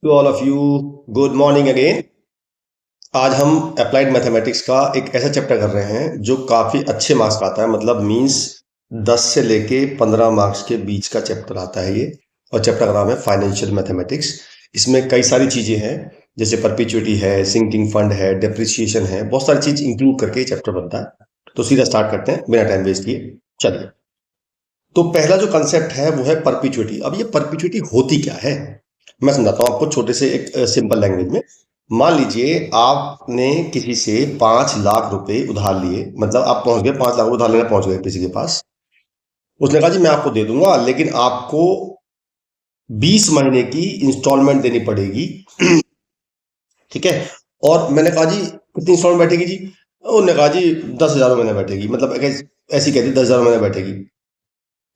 To all of you, good morning again. आज हम applied mathematics का एक ऐसा चैप्टर कर रहे हैं जो काफ़ी अच्छे मार्क्स का आता है। मतलब मीन्स 10 से लेके 15 मार्क्स के बीच का चैप्टर आता है ये। और चैप्टर का नाम है फाइनेंशियल मैथमेटिक्स। इसमें कई सारी चीज़ें हैं, जैसे परपेचुइटी है, सिंकिंग फंड है, डेप्रिसिएशन है, बहुत सारी चीज़ इंक्लूड करके ये चैप्टर बनता है। तो सीधा स्टार्ट करते हैं बिना टाइम वेस्ट किए। चलिए, तो पहला जो कंसेप्ट है वो है परपेचुइटी। अब ये परपेचुइटी होती क्या है मैं समझाता हूँ आपको छोटे से एक सिंपल लैंग्वेज में। मान लीजिए आपने किसी से 5 लाख रुपए उधार लिए, मतलब आप पहुंच गए 5 लाख उधार लेने पहुंच गए किसी के पास। उसने कहा जी मैं आपको दे दूंगा, लेकिन आपको 20 महीने की इंस्टॉलमेंट देनी पड़ेगी। ठीक है। और मैंने कहा जी कितनी इंस्टॉलमेंट बैठेगी जी? उन्होंने कहा जी 10,000 महीने बैठेगी, मतलब ऐसी कहती 10,000 महीने बैठेगी।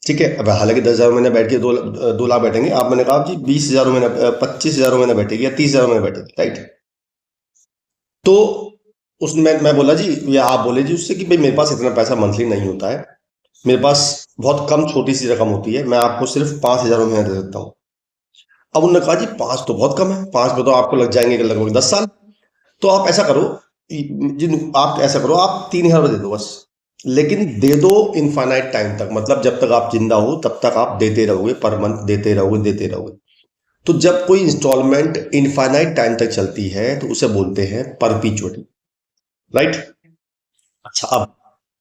ठीक है। अब हालांकि 10,000 महीने बैठ के 2 लाख बैठेंगे। आप मैंने कहा जी 20,000 महीने 25,000 महीने बैठेगी या 30,000 महीने बैठेगी, राइट? तो उसमें मैं बोला जी, या आप बोले जी उससे कि भाई मेरे पास इतना पैसा मंथली नहीं होता है, मेरे पास बहुत कम छोटी सी रकम होती है, मैं आपको सिर्फ 5,000 महीने दे सकता हूँ। अब उन्होंने कहा जी 5 तो बहुत कम है, 5 में तो आपको लग जाएंगे लगभग 10 साल। तो आप ऐसा करो, जिन आप ऐसा करो, आप 3,000 दे दो बस, लेकिन दे दो इनफाइनाइट टाइम तक, मतलब जब तक आप जिंदा हो तब तक आप देते रहोगे, पर मंथ देते रहोगे देते रहोगे। तो जब कोई इंस्टॉलमेंट इनफाइनाइट टाइम तक चलती है तो उसे बोलते हैं परपीचुअल, राइट? अच्छा, अब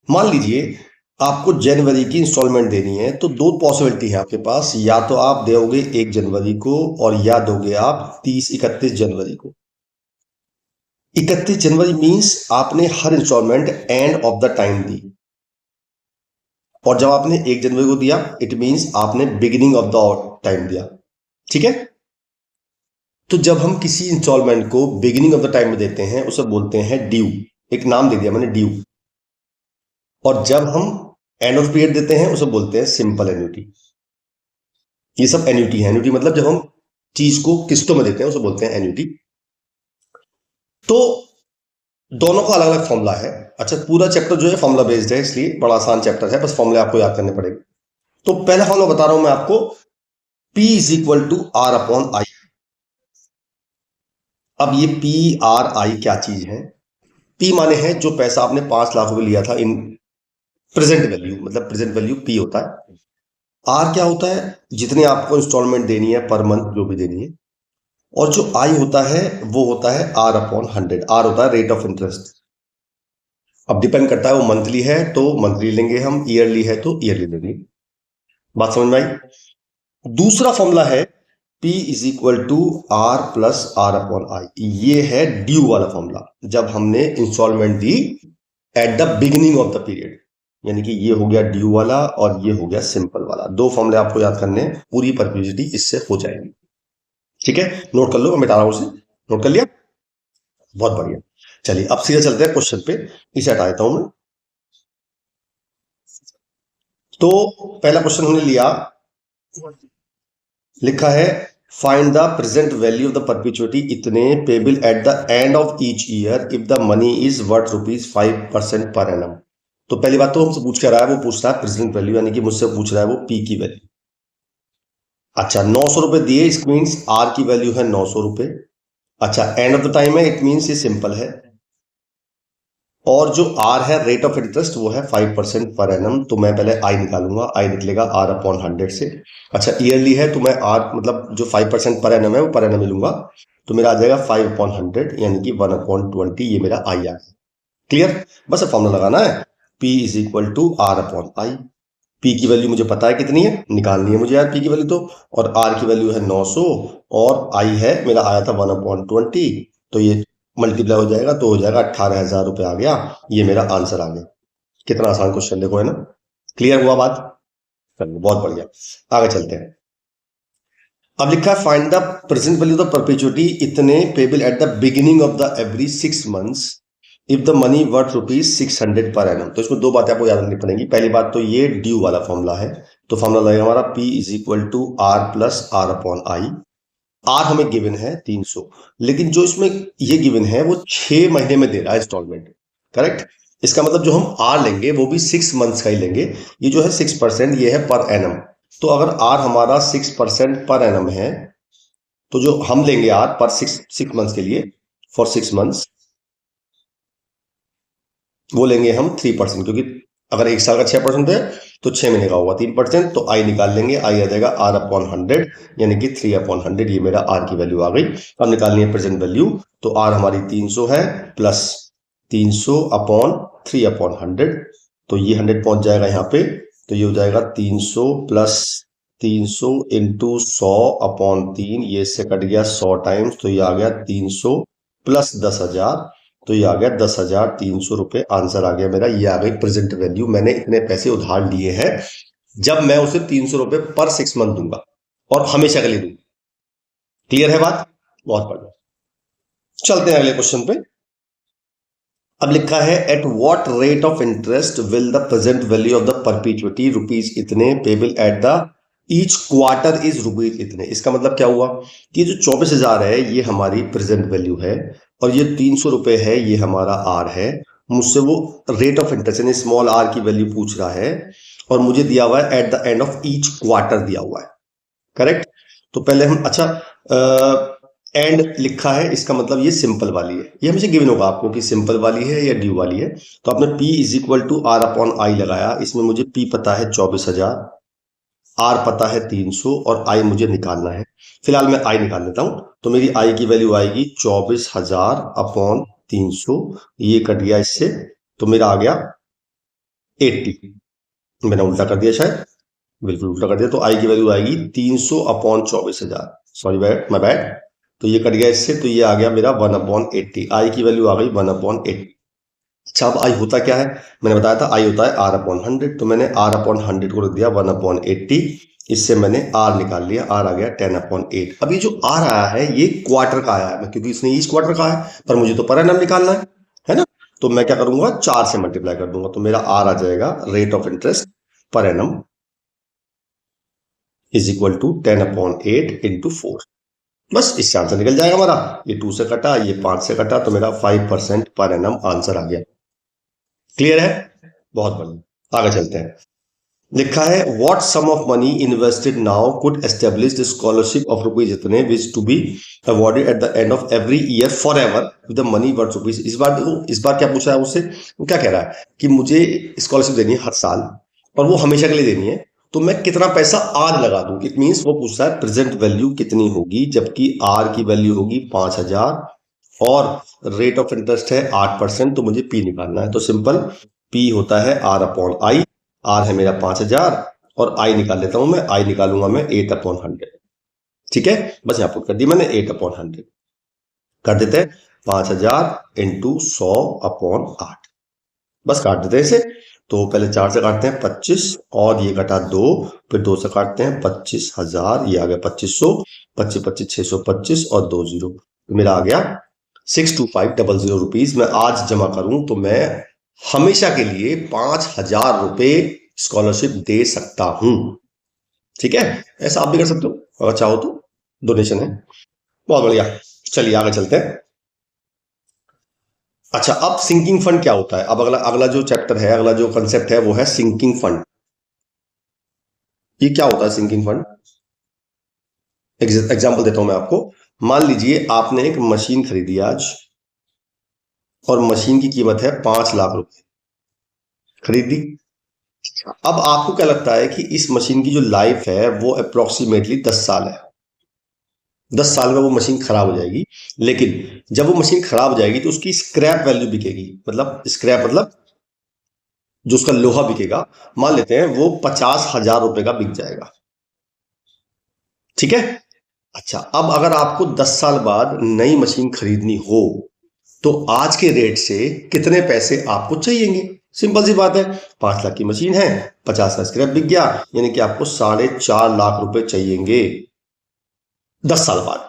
मान लीजिए आपको जनवरी की इंस्टॉलमेंट देनी है, तो दो पॉसिबिलिटी है आपके पास। या तो आप दोगे 1 जनवरी को, और या दोगे आप 31 को। 31 जनवरी मीन्स आपने हर instalment end of the time दी, और जब आपने 1 जनवरी को दिया इट मीन्स आपने बिगिनिंग ऑफ द टाइम दिया। ठीक है। तो जब हम किसी इंस्टॉलमेंट को बिगिनिंग ऑफ द टाइम में देते हैं उसे बोलते हैं ड्यू। एक नाम दे दिया मैंने, ड्यू। और जब हम एंड ऑफ पीरियड देते हैं उसे बोलते हैं सिंपल एन्युटी। ये सब एन्युटी है। एन्युटी मतलब जब हम चीज को किस्तों में देते हैं उसे बोलते हैं एन्युटी। तो दोनों का अलग अलग फॉर्मूला है। अच्छा, पूरा चैप्टर जो है फॉर्मूला बेस्ड है, इसलिए बड़ा आसान चैप्टर है, बस फॉर्मूले आपको याद करने पड़ेंगे। तो पहला फॉर्मूला बता रहा हूं मैं आपको, P is equal to R upon I. अब ये पी आर आई क्या चीज है? पी माने है जो पैसा आपने 5 लाख रुपए लिया था इन प्रेजेंट वैल्यू, मतलब प्रेजेंट वैल्यू पी होता है। आर क्या होता है? जितनी आपको इंस्टॉलमेंट देनी है पर मंथ, जो भी देनी है। और जो आई होता है वो होता है आर अपॉन 100। आर होता है रेट ऑफ इंटरेस्ट। अब डिपेंड करता है वो मंथली है तो मंथली लेंगे हम, ईयरली है तो ईयरली लेंगे। बात समझ में आई? दूसरा फॉर्मूला है P is equal to R plus R upon I. ये है ड्यू वाला फॉर्मूला, जब हमने इंस्टॉलमेंट दी at the beginning of the period. यानी कि ये हो गया ड्यू वाला और ये हो गया सिंपल वाला। दो फॉर्मूले आपको याद करने हैं, पूरी परप्लेक्सिटी इससे हो जाएगी। ठीक है, नोट कर लो, मैं मिटा रहा हूं उसे। नोट कर लिया? बहुत बढ़िया। चलिए अब सीधे चलते हैं क्वेश्चन पे। इसे हटा देता हूं मैं। तो पहला क्वेश्चन हमने लिया, लिखा है find the present value of the perpetuity इतने payable at the end of each year if the money is worth ₹5% per annum. तो पहली बात तो हमसे पूछ कर रहा है, वो पूछ रहा है प्रेजेंट वैल्यू, यानी कि मुझसे पूछ रहा है वो पी की वैल्यू। अच्छा, 900 रुपए दिए, इस मीन्स आर की वैल्यू है 900 रुपए। अच्छा, एंड ऑफ द टाइम है, इट मीन्स ये सिंपल है। और जो आर है रेट ऑफ इंटरेस्ट, वो है 5% पर एनम। तो मैं पहले आई निकालूंगा, आई निकलेगा आर अपॉन 100 से। अच्छा, ईयरली है तो मैं आर मतलब जो 5% पर एनम है वो पर एनम ही लूंगा। तो मेरा आ जाएगा 5/100, यानी कि 1/20। ये मेरा आई आ गया। क्लियर? बस अब फॉर्मूला लगाना है, P is equal to R upon I. P की वैल्यू मुझे पता है कितनी है, निकालनी है मुझे यार पी की वैल्यू तो। और आर की वैल्यू है 900, और आई है मेरा आया था 1/20। तो ये मल्टीप्लाई हो जाएगा तो हो जाएगा 18,000 रुपये आ गया। ये मेरा आंसर आ गया। कितना आसान क्वेश्चन देखो, है ना? क्लियर हुआ बात? चलिए बहुत बढ़िया, आगे चलते हैं। अब लिखा है find the present value of perpetuity इतने payable at the beginning of the every 6 months if the money worth ₹600 per annum. तो इसमें दो बातें आपको याद रखनी पड़ेंगी। पहली बात तो ये ड्यू वाला फॉर्मूला है, तो फॉर्मूला लगेगा हमारा P is equal to R plus R upon I. R हमें गिवन है 300, लेकिन जो इसमें ये गिवन है वो 6 महीने में दे रहा है इंस्टॉलमेंट, करेक्ट? इसका मतलब जो हम आर लेंगे वो भी 6 मंथ्स का ही लेंगे। ये जो है 6%, ये है पर एनम। तो अगर आर हमारा 6% पर एनम है तो जो हम लेंगे आर पर 6 मंथ्स के लिए, फॉर 6 मंथ्स, वो लेंगे हम 3%, क्योंकि अगर 1 साल का 6% है तो 6 महीने का होगा 3%, तो आई निकाल लेंगे, आई आ जाएगा आर अपॉन 100, यानी कि 3/100, ये मेरा आर की वैल्यू आ गई। अब निकालनी है प्रेजेंट वैल्यू, तो आर हमारी 300 है, प्लस 300 अपॉन 3/100, तो ये 100 पहुंच जाएगा यहाँ पे, तो ये हो जाएगा 300 प्लस 300 इंटू 100 अपॉन 3, ये इससे कट गया 100 टाइम्स, तो ये आ गया 300 प्लस 10,000, तो ये आ गया 10,300 रुपए, आंसर आ गया मेरा, ये आ गई प्रेजेंट वैल्यू। मैंने इतने पैसे उधार लिए हैं, जब मैं उसे 300 रुपए पर 6 मंथ दूंगा और हमेशा के लिए दूंगा। क्लियर है बात? बहुत बढ़िया। चलते हैं अगले क्वेश्चन पे। अब लिखा है at what rate of interest will the present value of the perpetuity rupees इतने payable at the each quarter is rupees इतने। इसका मतलब क्या हुआ कि जो 24,000 है ये हमारी प्रेजेंट वैल्यू है, और ये 300 रुपए है ये हमारा आर है। मुझसे वो रेट ऑफ इंटरेस्ट यानी स्मॉल आर की वैल्यू पूछ रहा है, और मुझे दिया हुआ है eight the end of each quarter दिया हुआ है। करेक्ट? तो पहले हम, अच्छा एंड लिखा है, इसका मतलब ये सिंपल वाली है, ये हमेशा गिवन होगा आपको कि सिंपल वाली है या ड्यू वाली है। तो आपने P is equal to R upon I लगाया, इसमें मुझे P पता है 24,000, आर पता है 300, और आई मुझे निकालना है। फिलहाल मैं आई निकाल लेता हूं, तो मेरी आई की वैल्यू आएगी 24,000 अपॉन 300, ये कट गया इससे, तो मेरा आ गया 80। मैंने उल्टा कर दिया शायद, बिल्कुल उल्टा कर दिया, तो आई की वैल्यू आएगी 300 upon 24,000, sorry bad, my bad, तो ये कट गया इससे, तो ये आ गया मेरा 1/80, आई की वैल्यू आ गई 1/80। अच्छा, अब आई होता क्या है, मैंने बताया था आई होता है आर अपॉन 100, तो मैंने आर अपॉन 100 को रख दिया 1/80, इससे मैंने आर निकाल लिया, आर आ गया 10/8। अब ये जो आर आया है ये क्वार्टर का आया है, क्योंकि इसने इस क्वार्टर का है, पर मुझे तो पर एनम निकालना है ना, तो मैं क्या करूंगा 4 से मल्टीप्लाई कर दूंगा, तो मेरा आर आ जाएगा rate of interest per annum is equal to 10/8 into 4। बस इससे आंसर निकल जाएगा हमारा, ये 2 से कटा, ये 5 से कटा, तो मेरा 5% पर एनम आंसर आ गया। क्लियर है? बहुत बढ़िया, आगे चलते हैं। लिखा है what sum of money invested now could establish the scholarship of rupees इतने which to be awarded at the end of every year for ever with the money worth rupees. इस बार क्या पूछा है उससे, वो क्या कह रहा है कि मुझे स्कॉलरशिप देनी है हर साल, और वो हमेशा के लिए देनी है, तो मैं कितना पैसा आज लगा दूं। इट मीन्स वो पूछता है प्रेजेंट वैल्यू कितनी होगी, जबकि आर की वैल्यू होगी 5,000 और रेट ऑफ इंटरेस्ट है 8%, तो मुझे पी निकालना है। तो सिंपल, पी होता है आर अपॉन आई, आर है मेरा 5,000, और आई निकाल लेता हूं मैं, आई निकालूंगा मैं 8/100। ठीक है, बस यहां पुट कर दी मैंने 8/100 कर देते हैं, 5,000 इंटू 100/8, बस काट देते हैं इसे। तो पहले 4 से काटते हैं 25, और ये कटा 2, फिर 2 से काटते हैं 25,000, ये आ गया 2,500, 25 25 625 और 2 जीरो, तो मेरा आ गया 62500 रुपीज। मैं आज जमा करूं तो मैं हमेशा के लिए 5,000 रुपए स्कॉलरशिप दे सकता हूं। ठीक है, ऐसा आप भी कर सकते हो अगर चाहो तो, डोनेशन है। बहुत बढ़िया, चलिए आगे चलते हैं। अच्छा, अब सिंकिंग फंड क्या होता है, अब अगला अगला जो चैप्टर है, अगला जो कंसेप्ट है वो है सिंकिंग फंड। ये क्या होता है सिंकिंग फंड? एग्जांपल देता हूं मैं आपको। मान लीजिए आपने एक मशीन खरीदी आज, और मशीन की कीमत है 5 लाख रुपए, खरीदी। अब आपको क्या लगता है कि इस मशीन की जो लाइफ है वो अप्रोक्सीमेटली 10 साल है, 10 साल में वो मशीन खराब हो जाएगी। लेकिन जब वो मशीन खराब हो जाएगी तो उसकी स्क्रैप वैल्यू बिकेगी, मतलब स्क्रैप मतलब जो उसका लोहा बिकेगा, मान लेते हैं वो 50,000 रुपए का बिक जाएगा। ठीक है, अच्छा, अब अगर आपको 10 साल बाद नई मशीन खरीदनी हो तो आज के रेट से कितने पैसे आपको चाहिएंगे? सिंपल सी बात है, 5 लाख की मशीन है, 50 का स्क्रैप बिक गया, यानी कि आपको 4.5 लाख रुपए चाहिएंगे 10 साल बाद।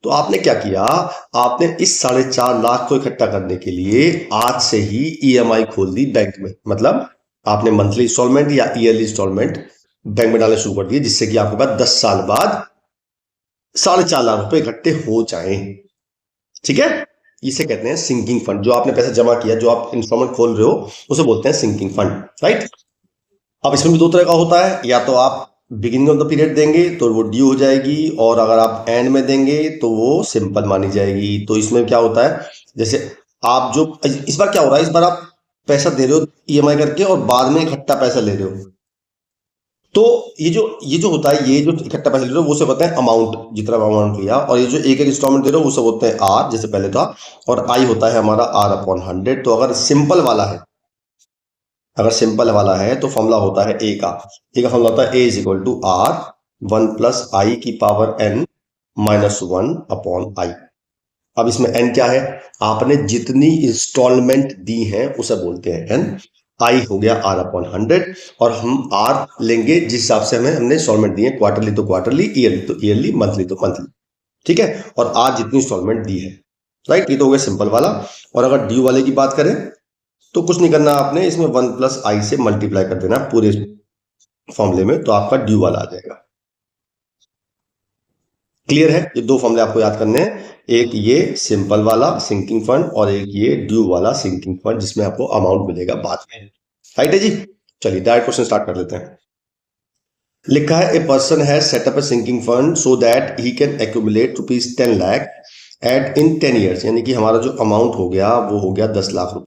तो आपने क्या किया, आपने इस 4.5 लाख को इकट्ठा करने के लिए आज से ही ईएमआई खोल दी बैंक में, मतलब आपने मंथली इंस्टॉलमेंट या ईयरली इंस्टॉलमेंट बैंक में डालने शुरू कर दिए, जिससे कि आपके पास 10 साल बाद 4.5 लाख रुपए इकट्ठे हो जाएं। ठीक है, इसे कहते हैं सिंकिंग फंड। जो आपने पैसा जमा किया, जो आप इंस्टॉलमेंट खोल रहे हो, उसे बोलते हैं सिंकिंग फंड, राइट। अब इसमें भी 2 तरह का होता है, या तो आप बिगिनिंग ऑफ द पीरियड देंगे तो वो ड्यू हो जाएगी, और अगर आप एंड में देंगे तो वो सिंपल मानी जाएगी। तो इसमें क्या होता है, जैसे आप जो इस बार क्या हो रहा है, इस बार आप पैसा दे रहे हो ईएमआई करके और बाद में इकट्ठा पैसा ले रहे हो, तो ये जो होता है, ये जो इकट्ठा पैसा ले रहे हो वो सब होता है अमाउंट, जितना अमाउंट लिया, और ये जो एक एक इंस्टॉलमेंट दे रहे हो वो सब होते हैं आर, जैसे पहले था, और आई होता है हमारा आर अपॉन 100। तो अगर सिंपल वाला है, तो फॉर्मूला होता है ए का फॉर्मूला होता है A is equal to R 1 plus I की power N minus 1 upon I. अब इसमें एन क्या है, आपने जितनी इंस्टॉलमेंट दी हैं उसे बोलते हैं एन। आई हो गया आर अपॉन 100, और हम आर लेंगे जिस हिसाब से हमने इंस्टॉलमेंट दी है, क्वार्टरली तो क्वार्टरली, ईयरली तो ईयरली, मंथली तो मंथली, ठीक है, और आर जितनी इंस्टॉलमेंट दी है, राइट। ये तो हो गया सिंपल वाला। और अगर ड्यू वाले की बात करें तो कुछ नहीं करना आपने, इसमें 1 प्लस आई से मल्टीप्लाई कर देना पूरे फॉर्मूले में, तो आपका ड्यू वाला आ जाएगा। क्लियर है, ये दो फॉर्मूले आपको याद करने हैं, एक ये सिंपल वाला सिंकिंग फंड और एक ये ड्यू वाला सिंकिंग फंड, जिसमें आपको अमाउंट मिलेगा बाद में। राइट है जी। चलिए डायरेक्ट क्वेश्चन स्टार्ट कर लेते हैं। लिखा है a person has set up a sinking fund so that he can accumulate rupees 10 lakh at in 10 years, यानी कि हमारा जो अमाउंट हो गया वो हो गया 10 लाख रुपए,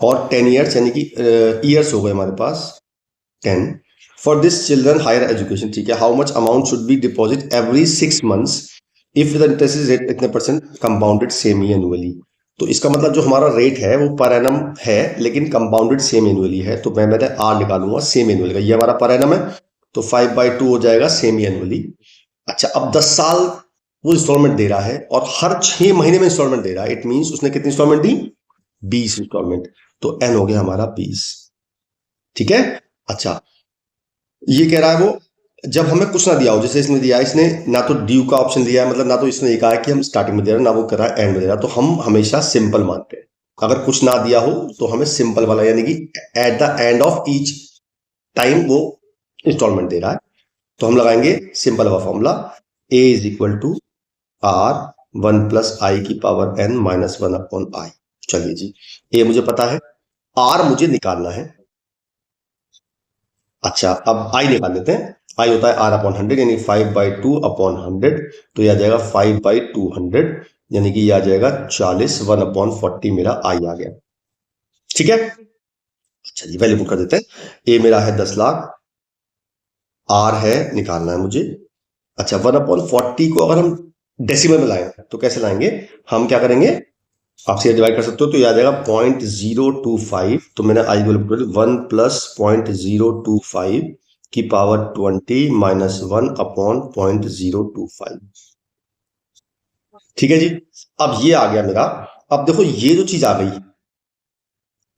और 10 ईयर्स यानी कि ईयर्स हो गए हमारे पास 10। For this children higher education, ठीक है, how much amount should be deposit every 6 months if the interest is rate इतने परसेंट कंपाउंडेड सेमी एनुअली। तो इसका मतलब जो हमारा रेट है वो पर एनम है, लेकिन कंपाउंडेड सेम एनुअली है, तो मैंने आर निकालूंगा सेम एनुअल का। ये हमारा पर एनम है तो 5/2 हो जाएगा सेमी एनुअली। अच्छा, अब 10 साल वो इंस्टॉलमेंट दे रहा है और हर 6 महीने में इंस्टॉलमेंट दे रहा है, इट मींस उसने कितनी इंस्टॉलमेंट दी, 20 इंस्टॉलमेंट, तो एन हो गया हमारा 20। ठीक है। अच्छा, ये कह रहा है वो जब हमें कुछ ना दिया हो, जैसे इसने दिया, इसने ना तो ड्यू का ऑप्शन दिया है, मतलब ना तो इसने ये कहा है कि हम स्टार्टिंग में दे रहे हैं, ना वो कर रहा है एंड में दे रहा है, तो हम हमेशा सिंपल मानते हैं। अगर कुछ ना दिया हो तो हमें सिंपल वाला, यानी कि at the end of each time वो इंस्टॉलमेंट दे रहा है, तो हम लगाएंगे सिंपल वाला formula, A is equal to R 1 plus I की power N minus 1 upon I. चलिए जी, ए मुझे पता है, आर मुझे निकालना है। अच्छा, अब आई निकाल लेते हैं। आई होता है आर अपॉन 100, यानी 5/2 अपॉन 100, तो यह आ जाएगा 5/200, यानी कि यह आ जाएगा 40, 1 अपॉन 40 मेरा आई आ गया। ठीक है। अच्छा जी, वैल्यू पुट कर देते हैं। ए मेरा है 10 लाख, आर है निकालना है मुझे। अच्छा, 1 अपॉन 40 को अगर हम डेसिमल में लाएं तो कैसे लाएंगे, हम क्या करेंगे, आपसे डिवाइड कर सकते हो, तो यह आ जाएगा 0.025, तो मैंने आई को 1 प्लस 0.025 की पावर 20 माइनस 1 अपॉन 0.025। ठीक है जी। अब ये आ गया मेरा। अब देखो ये जो चीज आ गई,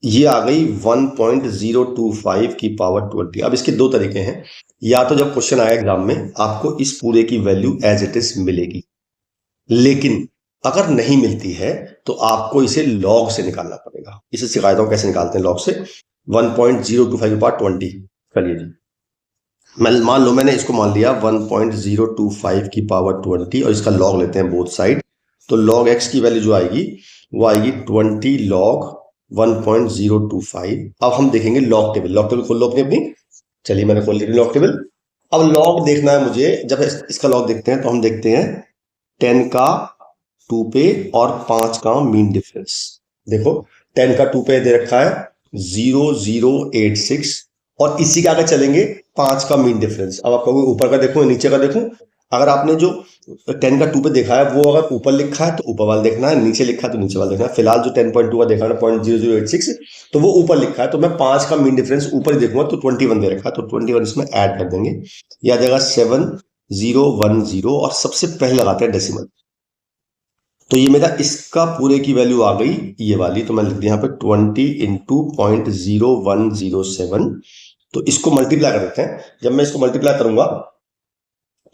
ये आ गई 1.025 की पावर 20। अब इसके दो तरीके हैं, या तो जब क्वेश्चन आया एग्जाम में आपको इस पूरे की वैल्यू एज इट इज मिलेगी, लेकिन अगर नहीं मिलती है तो आपको इसे लॉग से निकालना पड़ेगा। इसे सिखाता हूं कैसे निकालते हैं लॉग से। 1.025 के पावर 20, चलिए जी, मैं मान लो मैंने इसको मान लिया 1.025 की पावर 20, और इसका लॉग लेते हैं बोथ साइड, तो लॉग एक्स की वैल्यू जो आएगी वो आएगी 20 लॉग 1.025। अब हम देखेंगे लॉग टेबल। लॉग टेबल खोल लो अपनी। चलिए मैंने खोल लिया लॉग टेबल। अब लॉग देखना है मुझे, जब इसका लॉग देखते हैं तो हम देखते हैं 10 का 2 पे और 5 का मीन डिफरेंस। देखो 10 का 2 पे दे रखा है 0086, और इसी के आगे चलेंगे 5 का मीन डिफरेंस। अब आप कहोगे ऊपर का देखूं नीचे का देखूं, अगर आपने जो 10 का 2 पे देखा है वो अगर ऊपर लिखा है तो ऊपर वाला देखना है, नीचे लिखा है तो नीचे वाला देखना है। फिलहाल जो 10.2 का देखा है 0.0086, तो वो ऊपर लिखा है, तो मैं 5 का मीन डिफरेंस ऊपर ही देखूंगा, तो 21 दे रखा है, तो 21 इसमें ऐड कर देंगे, यह आ जाएगा 7010, और सबसे पहले लगाते हैं डेसिमल। तो ये मेरा इसका पूरे की वैल्यू आ गई ये वाली, तो मैं लिख दिया यहाँ पे 20 इंटू 0.0107। तो इसको मल्टीप्लाई कर देते हैं। जब मैं इसको मल्टीप्लाई करूंगा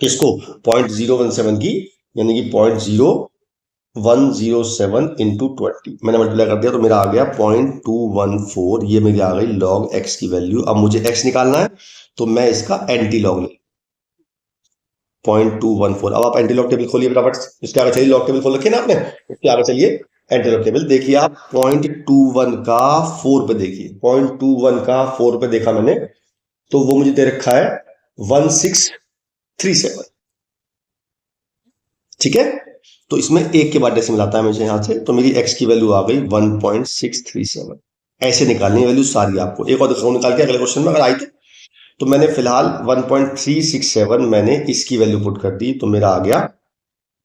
किसको, 0.017 की, यानी कि 0.0107 इंटू 20 मैंने मल्टीप्लाई कर दिया, तो मेरा आ गया 0.214। ये मेरी आ गई लॉग एक्स की वैल्यू। अब मुझे एक्स निकालना है, तो मैं इसका एंटी लॉग ले 0.214। अब आप एंटी लॉग टेबल खोलिए फटाफट, इसके आगे चलिए, लॉग टेबल खोल रखिए ना आपने, इसके आगे चलिए एंटी लॉग टेबल देखिए आप। 0.21 का 4 पे देखिए, 0.21 का 4 पे देखा मैंने, तो वो मुझे दे रखा है 1637। ठीक है, तो इसमें एक के बाद डेसिमल आता है मुझे यहां से, तो मेरी x की वैल्यू आ गई 1.637। ऐसे निकालनी है वैल्यू सारी आपको, एक और दिखाऊं निकाल के अगले क्वेश्चन में अगर आई तो मैंने फिलहाल 1.367 मैंने इसकी वैल्यू पुट कर दी, तो मेरा आ गया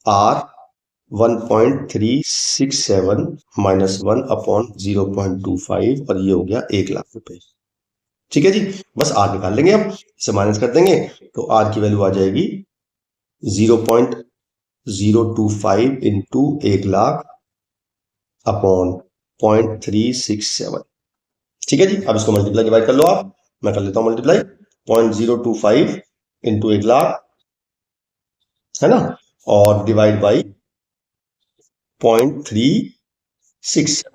r 1.367 माइनस 1/0.25 और ये हो गया 1,00,000 रुपए। ठीक है जी, बस r निकाल लेंगे, अब इसे माइनस कर देंगे तो r की वैल्यू आ जाएगी 0.025 इंटू 1,00,000 अपॉन 0.367। ठीक है जी, अब इसको मल्टीप्लाई डिवाइड कर लो आप, मैं कर लेता हूं मल्टीप्लाई। 0.025 इंटू 1,00,000 है ना, और डिवाइड बाई 0.367,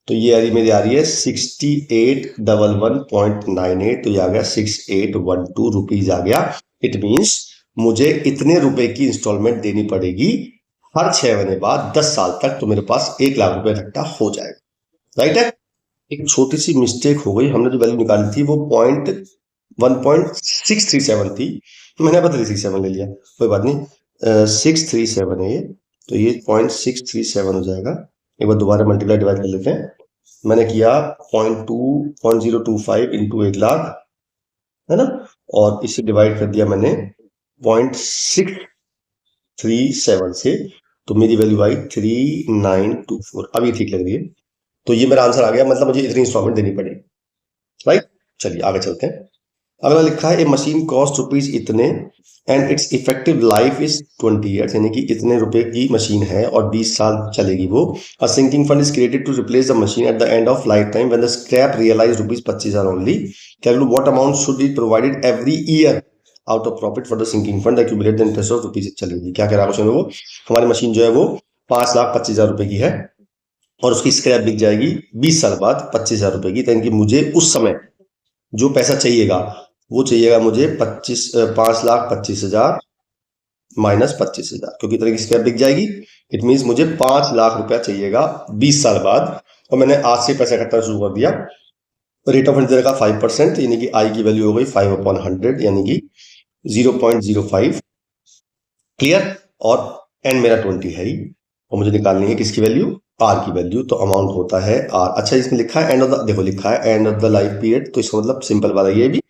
तो ये मेरी आ रही है 6811.98, तो ये आ गया 6812 रुपीज आ गया। इट मीन्स मुझे इतने रुपए की इंस्टॉलमेंट देनी पड़ेगी हर 6 महीने बाद 10 साल तक, तो मेरे पास 1,00,000 रुपए इकट्ठा हो जाएगा। राइट है, एक छोटी सी मिस्टेक हो गई, हमने जो वैल्यू निकाली थी वो 1.637 थी, मैंने अब 337 ले लिया, कोई बात नहीं। 637 है ये, तो ये 0.637 हो जाएगा। एक बार दोबारा मल्टीप्लाई डिवाइड कर लेते हैं, मैंने किया 0.025 इंटू 1,00,000 है ना, और इसे डिवाइड कर दिया मैंने 0.637 से, तो मेरी वैल्यू आई 3924। अब ये ठीक लग रही है, तो ये मेरा आंसर आ गया, मतलब मुझे इतनी इंस्टॉलमेंट देनी पड़ेगी। राइट, चलिए आगे चलते हैं। अगला लिखा है ए मशीन कॉस्ट रुपीज इतने and it's effective life is 20 years, यानी कि इतने रुपए की मशीन है और 20 साल चलेगी वो। A sinking fund is created to replace the machine at the end of life time when the scrap realise rupees 25,000 only. Calculate what amount should be provided every year out of profit for the sinking fund accumulate the interest of rupees. चलेगी, क्या कह रहा है question में, वो हमारी machine जो है वो 5,25,000 रुपए की है और उसकी स्क्रैप बिक जाएगी 20 साल बाद 25,000 रुपए की, तो इनकी मुझे उस समय जो पैसा चाहिएगा वो चाहिएगा मुझे 5,25,000 माइनस 25,000, क्योंकि इतने की स्क्रैप बिक जाएगी। इट मीन्स मुझे 5,00,000 रुपया चाहिएगा 20 साल बाद, और मैंने आज से पैसा इकट्ठा शुरू कर दिया। रेट ऑफ इंटरेस्ट का 5%, यानी कि आई की वैल्यू हो गई 5/100, यानी कि 0.05। क्लियर, और एन मेरा 20 है ही, और मुझे निकालनी है किसकी वैल्यू, आर की वैल्यू, तो अमाउंट होता है आर। अच्छा, इसमें लिखा है एंड ऑफ द, देखो लिखा है and of the life period, तो इसका मतलब सिंपल वाला ये भी,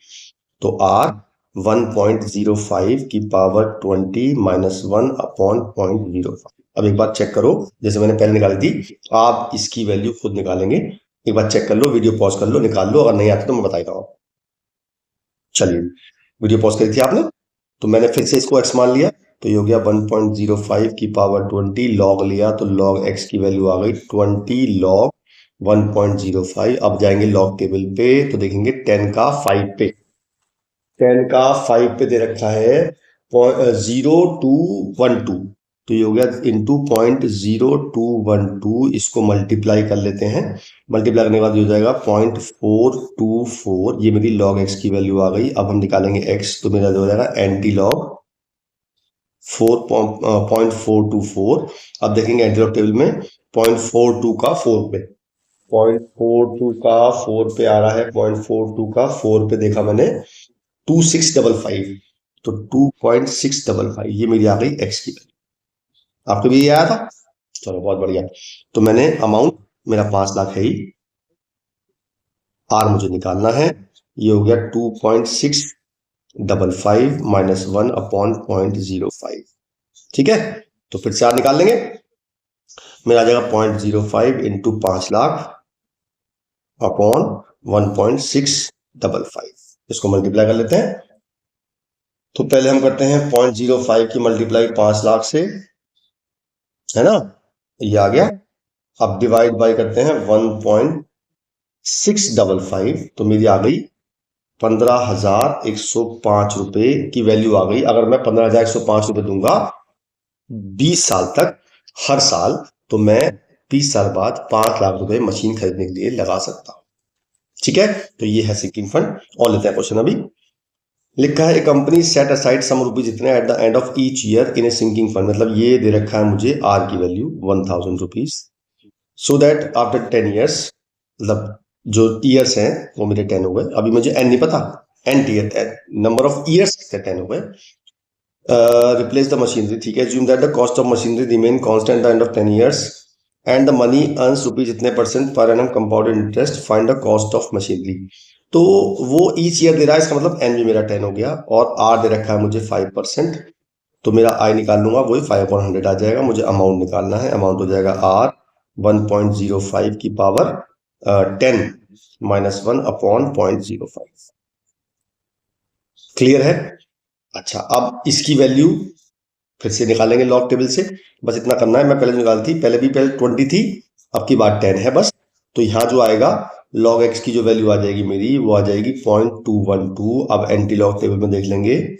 तो आर 1.05 की पावर 20 माइनस 1/0.05। अब एक बार चेक करो, जैसे मैंने पहले निकाली थी, आप इसकी वैल्यू खुद निकालेंगे। एक बार चेक कर लो, वीडियो पॉज कर लो, निकाल लो, अगर नहीं आती तो मैं बताता हूँ। चलिए, वीडियो पॉज करी थी आपने, तो मैंने फिर से इसको एक्स मान लिया, तो ये हो गया 1.05 की पावर 20, लॉग लिया तो लॉग एक्स की वैल्यू आ गई 20 लॉग 1.05। अब जाएंगे लॉग टेबल पे, तो देखेंगे 10 का 5 पे, 10 का 5 पे दे रखा है 0.0212, तो ये हो गया इंटू 0.0212, इसको मल्टीप्लाई कर लेते हैं। मल्टीप्लाई करने के बाद ये हो जाएगा 0.424, ये मेरी लॉग एक्स की वैल्यू आ गई। अब हम निकालेंगे एक्स, तो मेरा हो जाएगा एंटी लॉग 0.424। अब देखेंगे एंटी लॉग टेबल में 0.42 का 4 पे, 0.42 का 4 पे आ रहा है, 0.42 का 4 पे देखा मैंने 2655, तो 2.655 ये मेरी आ गई एक्स की वैल्यू। आपको भी ये आया था, चलो बहुत बढ़िया। तो मैंने अमाउंट मेरा 5,00,000 है ही, आर मुझे निकालना है, ये हो गया 2.655 माइनस 1/0.05। ठीक है, तो फिर से आर निकाल लेंगे, मेरा आ जाएगा 0.05 इंटू 5,00,000 अपॉन 1.655, इसको मल्टीप्लाई कर लेते हैं। तो पहले हम करते हैं 0.05 की मल्टीप्लाई 5,00,000 से, है ना, ये आ गया। अब डिवाइड बाय करते हैं 1.655, तो मेरी आ गई 15,105 रुपए की वैल्यू आ गई। अगर मैं 15,105 रुपए दूंगा 20 साल तक हर साल, तो मैं 20 साल बाद 5,00,000 रुपए मशीन खरीदने के लिए लगा सकता हूं। ठीक है, तो ये है सिंकिंग फंड। और लेते हैं क्वेश्चन, अभी लिखा है a company set aside some rupees इतने at the end of each year in a sinking fund, मतलब ये दे रखा है मुझे आर की value 1,000 rupees, so that after 10 years, मतलब जो ईयर्स हैं वो मेरे 10 हो गए, अभी मुझे एन नहीं पता, नंबर ऑफ ईयर्स 10 हो गए। रिप्लेस द मशीनरी, ठीक है। assume that the cost of machinery remain constant at the end of 10 years and the money earns rupees इतने % per annum compounded interest, find the cost of machinery। तो वो each year दे रहा है, इसका मतलब N भी मेरा 10 हो गया और आर दे रखा है मुझे 5%। तो मेरा आई निकाल लूंगा, वही 5/100 आ जाएगा। मुझे अमाउंट निकालना है, अमाउंट हो जाएगा आर 1.05 की पावर 10 - 1/0.05। क्लियर है? अच्छा, अब इसकी वैल्यू फिर से निकालेंगे लॉग टेबल से। बस इतना करना है, मैं पहले निकाली थी, पहले 20 थी, अब की बात 10 है बस। तो यहाँ जो आएगा log x की जो वैल्यू आ जाएगी मेरी, वो आ जाएगी 0.212। अब एंटी लॉग टेबल में देख लेंगे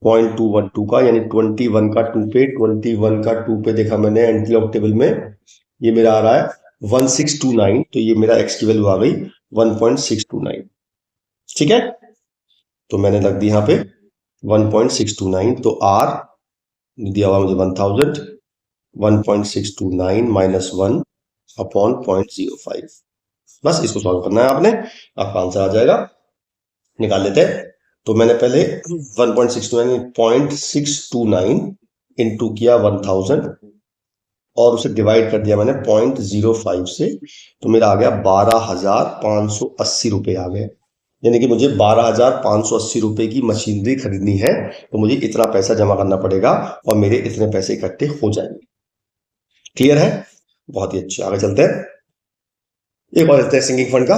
0.212 का, यानी 21 का 2 पे, 21 का 2 पे देखा मैंने एंटी लॉग टेबल में, ये मेरा आ रहा है 1629। तो ये मेरा x की वैल्यू आ गई 1.629। ठीक है, तो मैंने रख दी यहाँ पे 1.629। तो r दिया हुआ मुझे 1000, 1.629 - 1/0.05। बस इसको सॉल्व करना है आपने, आपका आंसर आ जाएगा। निकाल लेते हैं। तो मैंने पहले 1.629 इंटू किया 1000 और उसे डिवाइड कर दिया मैंने 0.05 से, तो मेरा आ गया 12,580 रुपये आ गए। यानी कि मुझे 12,580 रुपये की मशीनरी खरीदनी है, तो मुझे इतना पैसा जमा करना पड़ेगा और मेरे इतने पैसे इकट्ठे हो जाएंगे। क्लियर है? बहुत ही अच्छा, आगे चलते हैं। एक और लेते हैं सिंकिंग फंड का।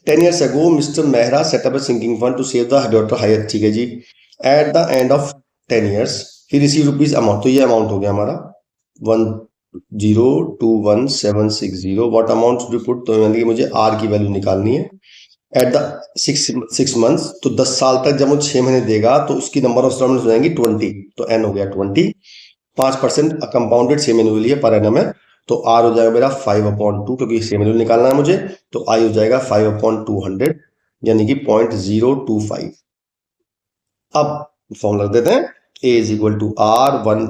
10 years ago mister Mehra setup a sinking fund to save the daughter higher। ठीक है जी। At the end of 10 years he receive rupees amount, तो ये अमाउंट हो गया हमारा 1021,760। व्हाट अमाउंट टू पुट, तो यानी कि मुझे आर की वैल्यू निकालनी है। एट द 6 months, तो 10 साल तक जब वो 6 महीने देगा तो उसकी नंबर ऑफ इंस्टॉलमेंट हो जाएंगी 20। तो एन हो गया 20, 5% कंपाउंडेड 6 महीने के लिए पर एनम है। तो आर हो जाएगा मेरा 5/2, क्योंकि 6 महीने निकालना है मुझे। तो आई हो जाएगा 5/200, यानी कि 0.025। अब फॉर्म रख देते हैं, A is equal to R 1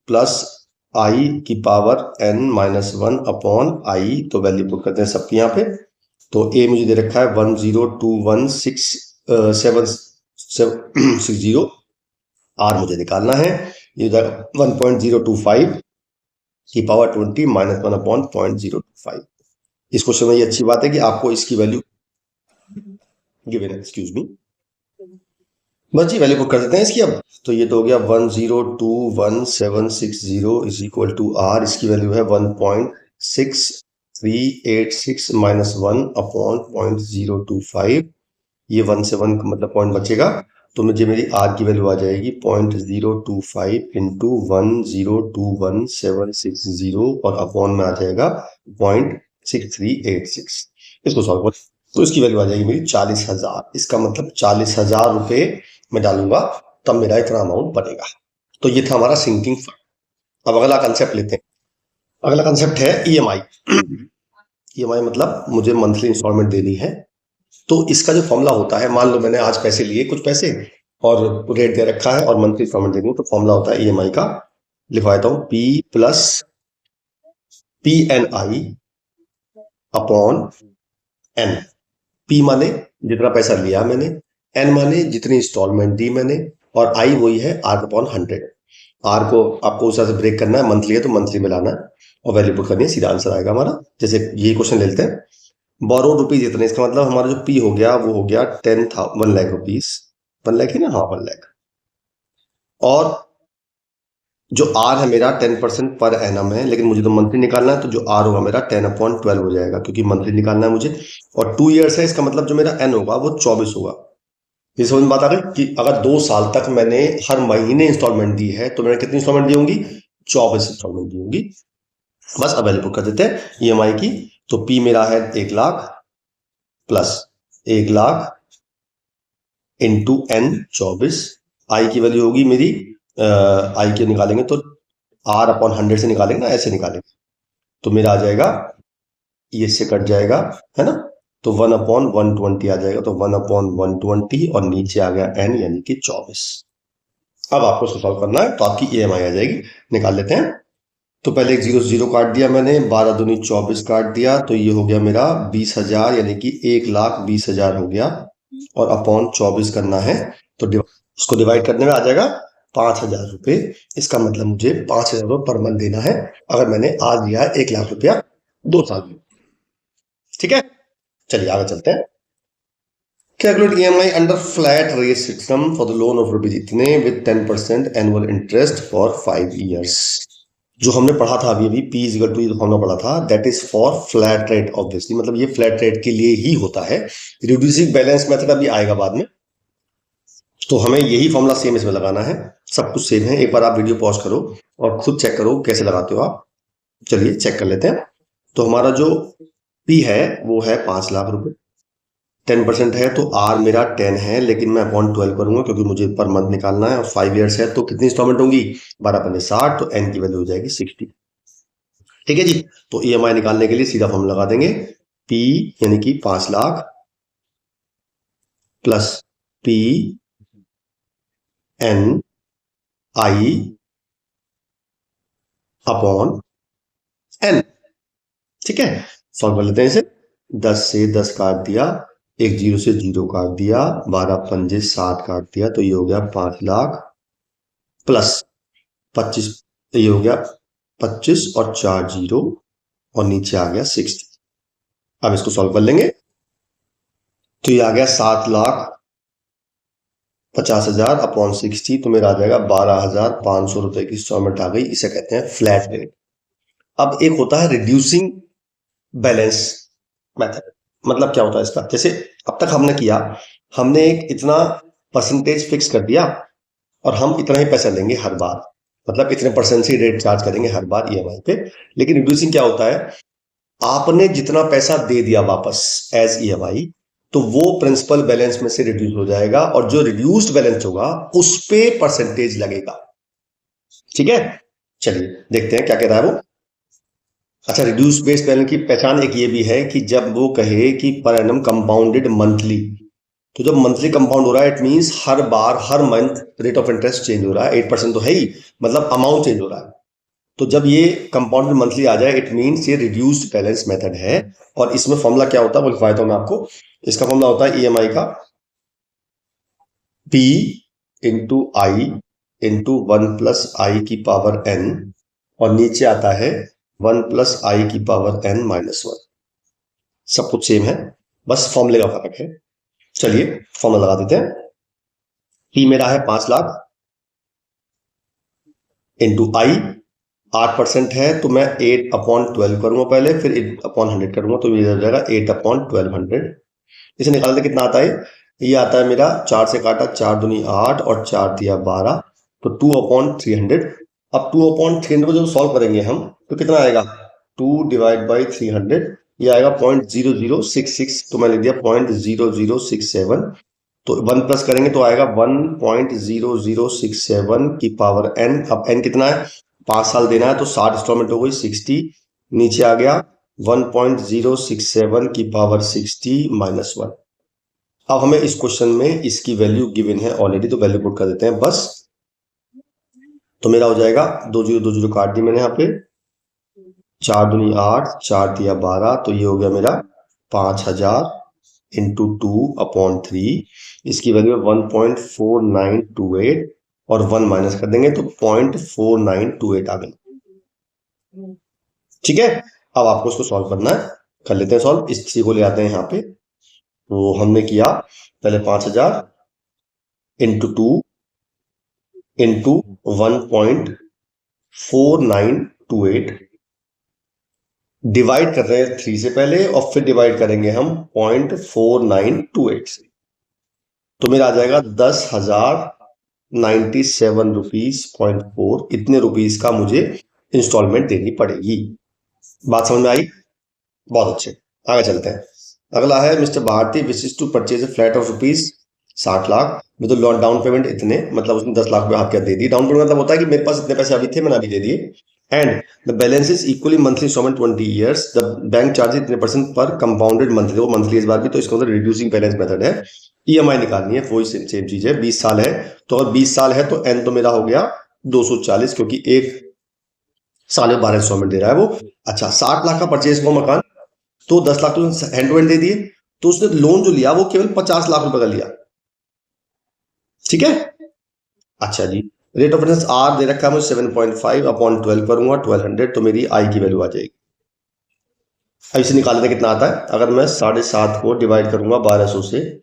plus I की पावर n - 1/i। तो वैल्यू पुट करते हैं सबकी यहाँ पे। तो ए मुझे दे रखा है 1021660। आर मुझे निकालना है, ये 1.025 की पावर 20 - 1/025। इस क्वेश्चन में ये अच्छी बात है कि आपको इसकी वैल्यू गिवन है, एक्सक्यूज मी। बस जी वैल्यू पुट कर देते हैं इसकी अब। तो ये तो हो गया 1021760 इज इक्वल टू आर। इसकी वैल्यू है 1.6386 - 1/025। ये 1 से 1 मतलब पॉइंट बचेगा, तो मुझे मेरी आर की वैल्यू आ जाएगी 0.025 इंटू 1021760 और अपॉन में आ जाएगा 0.6386। इसको सॉल्व कर, तो इसकी वैल्यू आ जाएगी मेरी 40,000। इसका मतलब 40,000 रुपये मैं डालूंगा तब मेरा इतना अमाउंट बनेगा। तो ये था हमारा सिंकिंग फंड। अब अगला कंसेप्ट लेते हैं। अगला कंसेप्ट है ईएमआई। ईएमआई मतलब मुझे मंथली इंस्टॉलमेंट देनी है। तो इसका जो फॉर्मूला होता है, मान लो मैंने आज पैसे लिए कुछ पैसे और रेट दे रखा है और मंथली इंस्टॉलमेंट देनी है, तो फॉर्मूला होता है ईएमआई का। लिखवा देता हूं, P plus PNI upon N। P माने जितना पैसा लिया मैंने, N माने जितनी इंस्टॉलमेंट दी मैंने, और I वही है R/100। R को आपको उस तरह से ब्रेक करना है, मंथली है तो मंथली में लाना है और वैल्यू पुट करनी है, सीधा आंसर आएगा हमारा। जैसे ये क्वेश्चन ले लेते हैं, बोरो रुपीज इतने, इसका मतलब हमारा जो पी हो गया वो हो गया 1 लाख रुपीज। 1 लाख ही ना, हाँ 1 लाख। और जो आर है मेरा 10% पर एनम है, लेकिन मुझे तो मंथली निकालना है, तो जो आर होगा मेरा 10/12 हो जाएगा, क्योंकि मंथली निकालना है मुझे। और 2 ईयर्स है, इसका मतलब जो मेरा एन होगा वो 24 होगा। ये समझ में बात आ गई कि अगर 2 साल तक मैंने हर महीने इंस्टॉलमेंट दी है तो मैंने कितनी इंस्टॉलमेंट दी होंगी? 24 इंस्टॉलमेंट दी होंगी। बस अब वैल्यू पुट कर देते हैं ईएमआई की। तो पी मेरा है 1 lakh plus 1 lakh into n 24। आई की वैल्यू होगी मेरी, आई के निकालेंगे तो R/100 से निकालेंगे ना, ऐसे निकालेंगे, तो मेरा आ जाएगा, ये से कट जाएगा है ना, तो 1/120 आ जाएगा। तो 1/120 और नीचे आ गया n यानी कि 24। अब आपको सॉल्व करना है, तो आपकी ईएमआई आ जाएगी। निकाल लेते हैं। तो पहले एक 0 से 0 काट दिया मैंने, 12 दूनी 24 काट दिया, तो ये हो गया मेरा 20,000, यानी कि 1,20,000 हो गया और अपॉन 24 करना है, तो उसको डिवाइड करने में आ जाएगा 5,000 रुपये। इसका मतलब मुझे 5,000 रुपये पर मंथ देना है अगर मैंने आज लिया है 1,00,000 रुपया 2 साल में। ठीक है, चलिए आगे चलते हैं। Calculate EMI under flat rate system for the loan of rupees इतने with 10% annual interest for 5 years. जो हमने पढ़ा था अभी P इक्वल टू फॉर्मूला पढ़ा था, that is for flat rate obviously, मतलब ये फ्लैट रेट के लिए ही होता है। रिड्यूसिंग बैलेंस मेथड अभी आएगा बाद में, तो हमें यही फॉर्मूला सेम इसमें लगाना है। सब कुछ सेम है, एक बार आप वीडियो पॉज करो और खुद चेक करो कैसे लगाते हो आप। चलिए चेक कर लेते हैं। तो हमारा जो P है वो है 5,00,000 रुपए, 10% है तो R मेरा 10 है, लेकिन मैं अपॉन 12 करूंगा क्योंकि मुझे पर मंथ निकालना है और 5 ईयर्स है तो कितनी इंस्टॉलमेंट होंगी, 12×5 तो N की वैल्यू हो जाएगी 60। ठीक है जी, तो EMI निकालने के लिए सीधा फॉर्मूला लगा देंगे, P यानी कि 5,00,000 plus P N I upon N। ठीक है, सॉल्व कर लेते हैं इसे। 10 से 10 काट दिया, एक 0 से 0 काट दिया, 12×5 = 60 काट दिया, तो ये हो गया 5,00,000 प्लस 25, ये हो गया 25 और 4 0 और नीचे आ गया 60। अब इसको सॉल्व कर लेंगे तो ये आ गया 7,50,000 अपॉन 60, तो मेरा आ जाएगा 12,500 रुपए की इंस्टॉलमेंट आ गई। इसे कहते हैं फ्लैट रेट। अब एक होता है रिड्यूसिंग बैलेंस मेथड, मतलब क्या होता है इसका, जैसे अब तक हमने किया, हमने एक इतना परसेंटेज फिक्स कर दिया और हम इतना ही पैसा लेंगे हर बार, मतलब इतने परसेंट से रेट चार्ज करेंगे हर बार EMI पे। लेकिन रिड्यूसिंग क्या होता है, आपने जितना पैसा दे दिया वापस एज EMI, तो वो प्रिंसिपल बैलेंस में से रिड्यूस हो जाएगा और जो रिड्यूस्ड बैलेंस होगा उस पे परसेंटेज लगेगा। ठीक है, चलिए देखते हैं क्या कह रहा है वो। अच्छा, रिड्यूस बेस्ड बैलेंस की पहचान एक ये भी है कि जब वो कहे कि पर एनम कंपाउंडेड मंथली, तो जब मंथली कंपाउंड हो रहा है it means her bar her month rate of interest change हो रहा है, 8% तो है ही, मतलब अमाउंट चेंज हो रहा है। तो जब ये कंपाउंडेड मंथली आ जाए इट मींस ये रिड्यूस्ड बैलेंस मेथड है। और इसमें फॉर्मूला क्या होता है वो लिखवाता हूं मैं आपको। इसका फॉर्मूला होता है EMI का P into I into 1+I⁻n और नीचे आता है 1+I⁻n-1। सब कुछ सेम है, बस फॉर्मूले का फर्क है। चलिए फॉर्मूला लगा देते हैं। P मेरा है 5,00,000 इंटू I 8% है तो मैं 8/12 करूंगा पहले, फिर 8/100 करूंगा, तो ये हो जाएगा 8/1200। इसे निकालते कितना आता है, ये आता है मेरा 4 से काटा 4 दूनी 8 और 4 दिया 12, तो 2/300। अब 2/300 को जब सॉल्व करेंगे हम तो कितना आएगा, 2/300, ये आएगा 0.0066, तो मैं लिख दिया 0.0067। तो 1 प्लस करेंगे तो आएगा 1.0067 की पावर n। अब n कितना है, 5 साल देना है तो 60 इंस्टॉलमेंट हो गई 60, नीचे आ गया 1.067 की पावर 60 -1। अब हमें इस क्वेश्चन में इसकी वैल्यू गिवन है ऑलरेडी, तो वैल्यू पुट कर देते हैं बस। तो मेरा हो जाएगा 2 0 2 0 काट दी मैंने यहाँ पे, 4 दूनी 8 4 दिया 12, तो ये हो गया मेरा 5,000 इंटू 2/3। इसकी वैल्यू 1.4928 और 1 माइनस कर देंगे तो 0.4928 आ गई। ठीक है, अब आपको इसको सॉल्व करना है, कर लेते हैं सॉल्व। इस चीज को ले आते हैं यहाँ पे। तो हमने किया पहले 5,000 इंटू 2 इंटू 1.4928, डिवाइड कर रहे हैं 3 से पहले और फिर डिवाइड करेंगे हम 0.4928 से, तो मेरा आ जाएगा 10,097 रुपीज 0.4। इतने रुपीज का मुझे इंस्टॉलमेंट देनी पड़ेगी। बात समझ में आई? बहुत अच्छे, आगे चलते हैं। अगला है mister Bharti wishes to purchase a flat of rupees 60 lakh में, तो डाउन पेमेंट इतने, मतलब उसने 10 लाख रुपए हाथ क्या दे दी। डाउन पेमेंट मतलब होता है कि मेरे पास इतने पैसे अभी थे मैंने अभी दे दिए, and the balance is equally monthly installment 20 years, the bank charge इतने परसेंट पर कंपाउंडेड मंथली, वो मंथली इस बार भी, तो इसका मतलब रिड्यूसिंग बैलेंस मेथड है। EMI निकालनी है, वही सेम चीज है। 20 साल है तो अगर 20 साल है तो n तो मेरा हो गया 240, क्योंकि एक साल में 12 इंस्टॉलमेंट दे रहा है वो। अच्छा, 60 लाख का परचेज हुआ मकान, तो 10 लाख तो हैंड टू हैंड दे दिए, तो उसने लोन जो लिया वो केवल 50 लाख रुपए का लिया, ठीक है। अच्छा जी, रेट ऑफ इंटरेस्ट आर दे रखा है मुझे 7.5 अपॉन 12 करूंगा 1200, तो मेरी आई की वैल्यू आ जाएगी। अब इसे निकाल लेते कितना आता है। अगर मैं 7.5 को डिवाइड करूंगा 1200 से,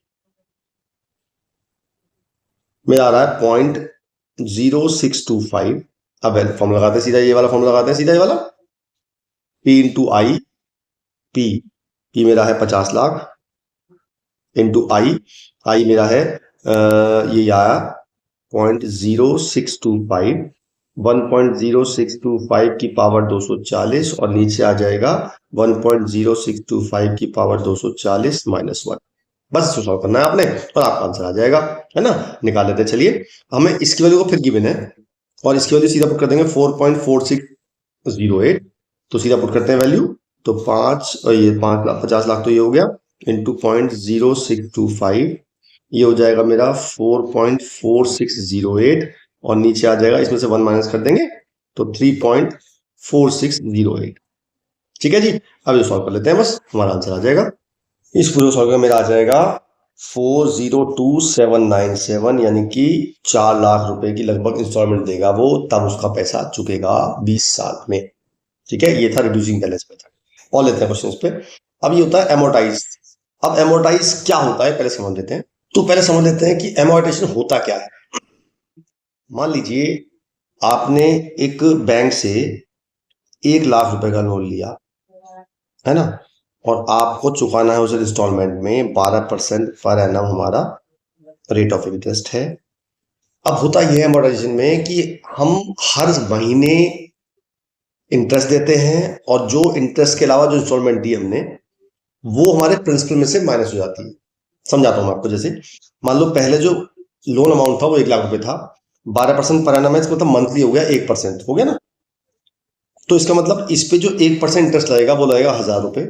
मेरा आ रहा है 0.0625। अब फॉर्म लगाते हैं सीधा, ये वाला फॉर्म लगाते हैं सीधा, ये वाला P इंटू आई, पी मेरा है 50 लाख इंटू आई मेरा है ये आया 0.0625, 1.0625 की पावर 240 और नीचे आ जाएगा 1.0625 की पावर 240 माइनस 1। बस इसको सॉल्व करना है आपने और आपका आंसर आ जाएगा, है ना। निकाल लेते हैं, चलिए। हमें इसकी वैल्यू को फिर गिवन है और इसकी वैल्यू सीधा पुट कर देंगे 4.4608, तो सीधा पुट करते हैं वैल्यू। तो 50 लाख तो ये हो गया इंटू 0.0625, ये हो जाएगा मेरा 4.4608 और नीचे आ जाएगा, इसमें से 1 माइनस कर देंगे तो 3.4608, ठीक है जी। अब ये सॉल्व कर लेते हैं, बस हमारा आंसर आ जाएगा। इस पूरे सॉल्व में मेरा आ जाएगा 402797, यानी कि 4 लाख रुपए की लगभग इंस्टॉलमेंट देगा वो, तब उसका पैसा चुकेगा 20 साल में, ठीक है। ये था रिड्यूसिंग बैलेंस मेथड। और लेते हैं क्वेश्चन पे। अब ये होता है एमोटाइज। अब एमोटाइज क्या होता है पहले समझ लेते हैं। तो पहले समझ लेते हैं कि एमोर्टाइजेशन होता क्या है। मान लीजिए आपने एक बैंक से 1 लाख रुपए का लोन लिया, है ना, और आपको चुकाना है उसे इंस्टॉलमेंट में 12% पर एनम हमारा रेट ऑफ इंटरेस्ट है। अब होता यह है एमोर्टाइजेशन में कि हम हर महीने इंटरेस्ट देते हैं और जो इंटरेस्ट के अलावा जो इंस्टॉलमेंट दी हमने वो हमारे प्रिंसिपल में से माइनस हो जाती है। समझाता हूं मैं आपको। जैसे मान लो पहले जो लोन अमाउंट था वो 1 लाख रुपए था, 12% पर एनम है, इसका मतलब मंथली हो गया 1% हो गया ना। तो इसका मतलब इस पे जो 1% इंटरेस्ट लगेगा वो लगेगा 1000 रुपए,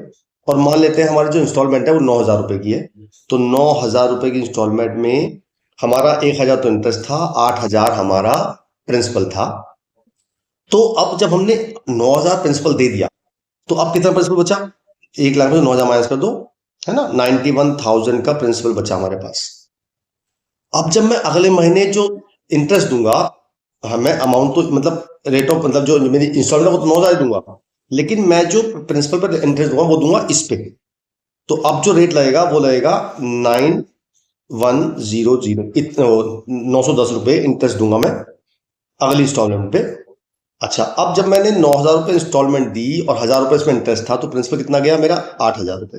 और मान लेते हैं हमारी जो इंस्टॉलमेंट है वो 9000 रुपए की है, तो 9000 रुपए की इंस्टॉलमेंट में हमारा 1000 तो इंटरेस्ट था, 8000 हमारा प्रिंसिपल था। तो अब जब हमने 9000 प्रिंसिपल दे दिया तो अब कितना प्रिंसिपल बचा, 1 लाख में 9000 माइनस कर दो, है ना, 91,000 का प्रिंसिपल बचा हमारे पास। अब जब मैं अगले महीने जो इंटरेस्ट दूंगा, मैं अमाउंट तो मतलब रेट ऑफ मतलब जो मेरी इंस्टॉलमेंट वो तो 9000 दूंगा, लेकिन मैं जो प्रिंसिपल पर इंटरेस्ट दूंगा वो दूंगा इस पे। तो अब जो रेट लगेगा वो लगेगा 9100, 910 रुपए इंटरेस्ट दूंगा मैं अगली इंस्टॉलमेंट पे। अच्छा, अब जब मैंने 9000 रुपए इंस्टॉलमेंट दी और 1000 रुपए इसमें इंटरेस्ट था, तो प्रिंसिपल कितना गया मेरा 8000 रुपए।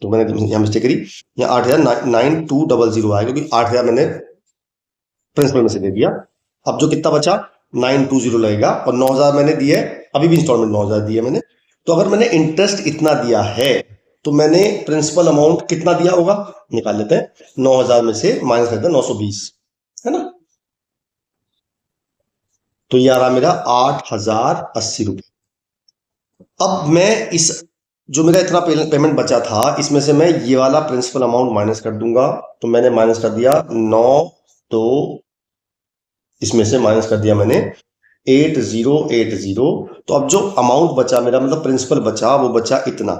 तो मैंने यहाँ मिस्टेक करी, यहाँ 8000 9200 आया क्योंकि 8000 मैंने प्रिंसिपल में से दे दिया। अब जो कितना बचा 920 लगेगा, और 9000 मैंने दिए, अभी भी इंस्टॉलमेंट 9000 दिए मैंने। तो अगर मैंने इंटरेस्ट इतना दिया है तो मैंने प्रिंसिपल अमाउंट कितना दिया होगा, निकाल लेते हैं। 9000 में से माइनस करते हैं 920, है ना। तो ये आ रहा मेरा 8080 रुपए। अब मैं इस जो मेरा इतना पेमेंट बचा था इसमें से मैं ये वाला प्रिंसिपल अमाउंट माइनस कर दूंगा। तो मैंने माइनस कर दिया 9, तो इसमें से माइनस कर दिया मैंने 8080। तो अब जो अमाउंट बचा मेरा मतलब प्रिंसिपल बचा वो बचा इतना।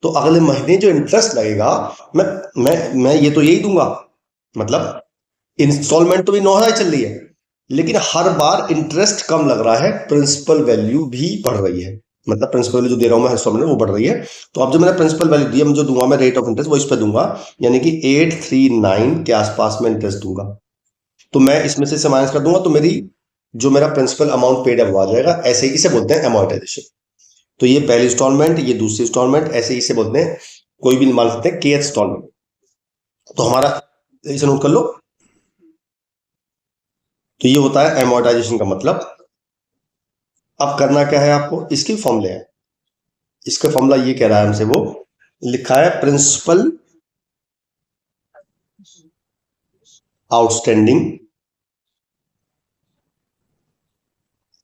तो अगले महीने जो इंटरेस्ट लगेगा मैं ये तो यही दूंगा, मतलब इंस्टॉलमेंट तो भी 9000 चल रही है, लेकिन हर बार इंटरेस्ट कम लग रहा है, प्रिंसिपल वैल्यू भी बढ़ रही है। मतलब प्रिंसिपल वैल्यू जो दे रहा हूं मैं इंस्टॉलमेंट वो बढ़ रही है। तो अब जो मैंने प्रिंसिपल वैल्यू दिया मैं जो दूंगा मैं रेट ऑफ इंटरेस्ट वो इस पर दूंगा, यानी कि 839 के आसपास में इंटरेस्ट दूंगा। तो मैं इसमें से माइनस कर दूंगा तो मेरी जो मेरा प्रिंसिपल अमाउंट पेड है वो आ जाएगा। ऐसे ही इसे बोलते हैं अमोर्टाइजेशन। तो ये पहली इंस्टॉलमेंट, ये दूसरी इंस्टॉलमेंट, ऐसे ही इसे बोलते हैं, कोई भी मान सकते हैं के इंस्टॉलमेंट। तो हमारा इसे नोट कर लो। तो ये होता है एमोर्टाइजेशन का मतलब। अब करना क्या है आपको, इसकी फॉर्मूले है। इसका फॉर्मूला ये कह रहा है हमसे, वो लिखा है principal outstanding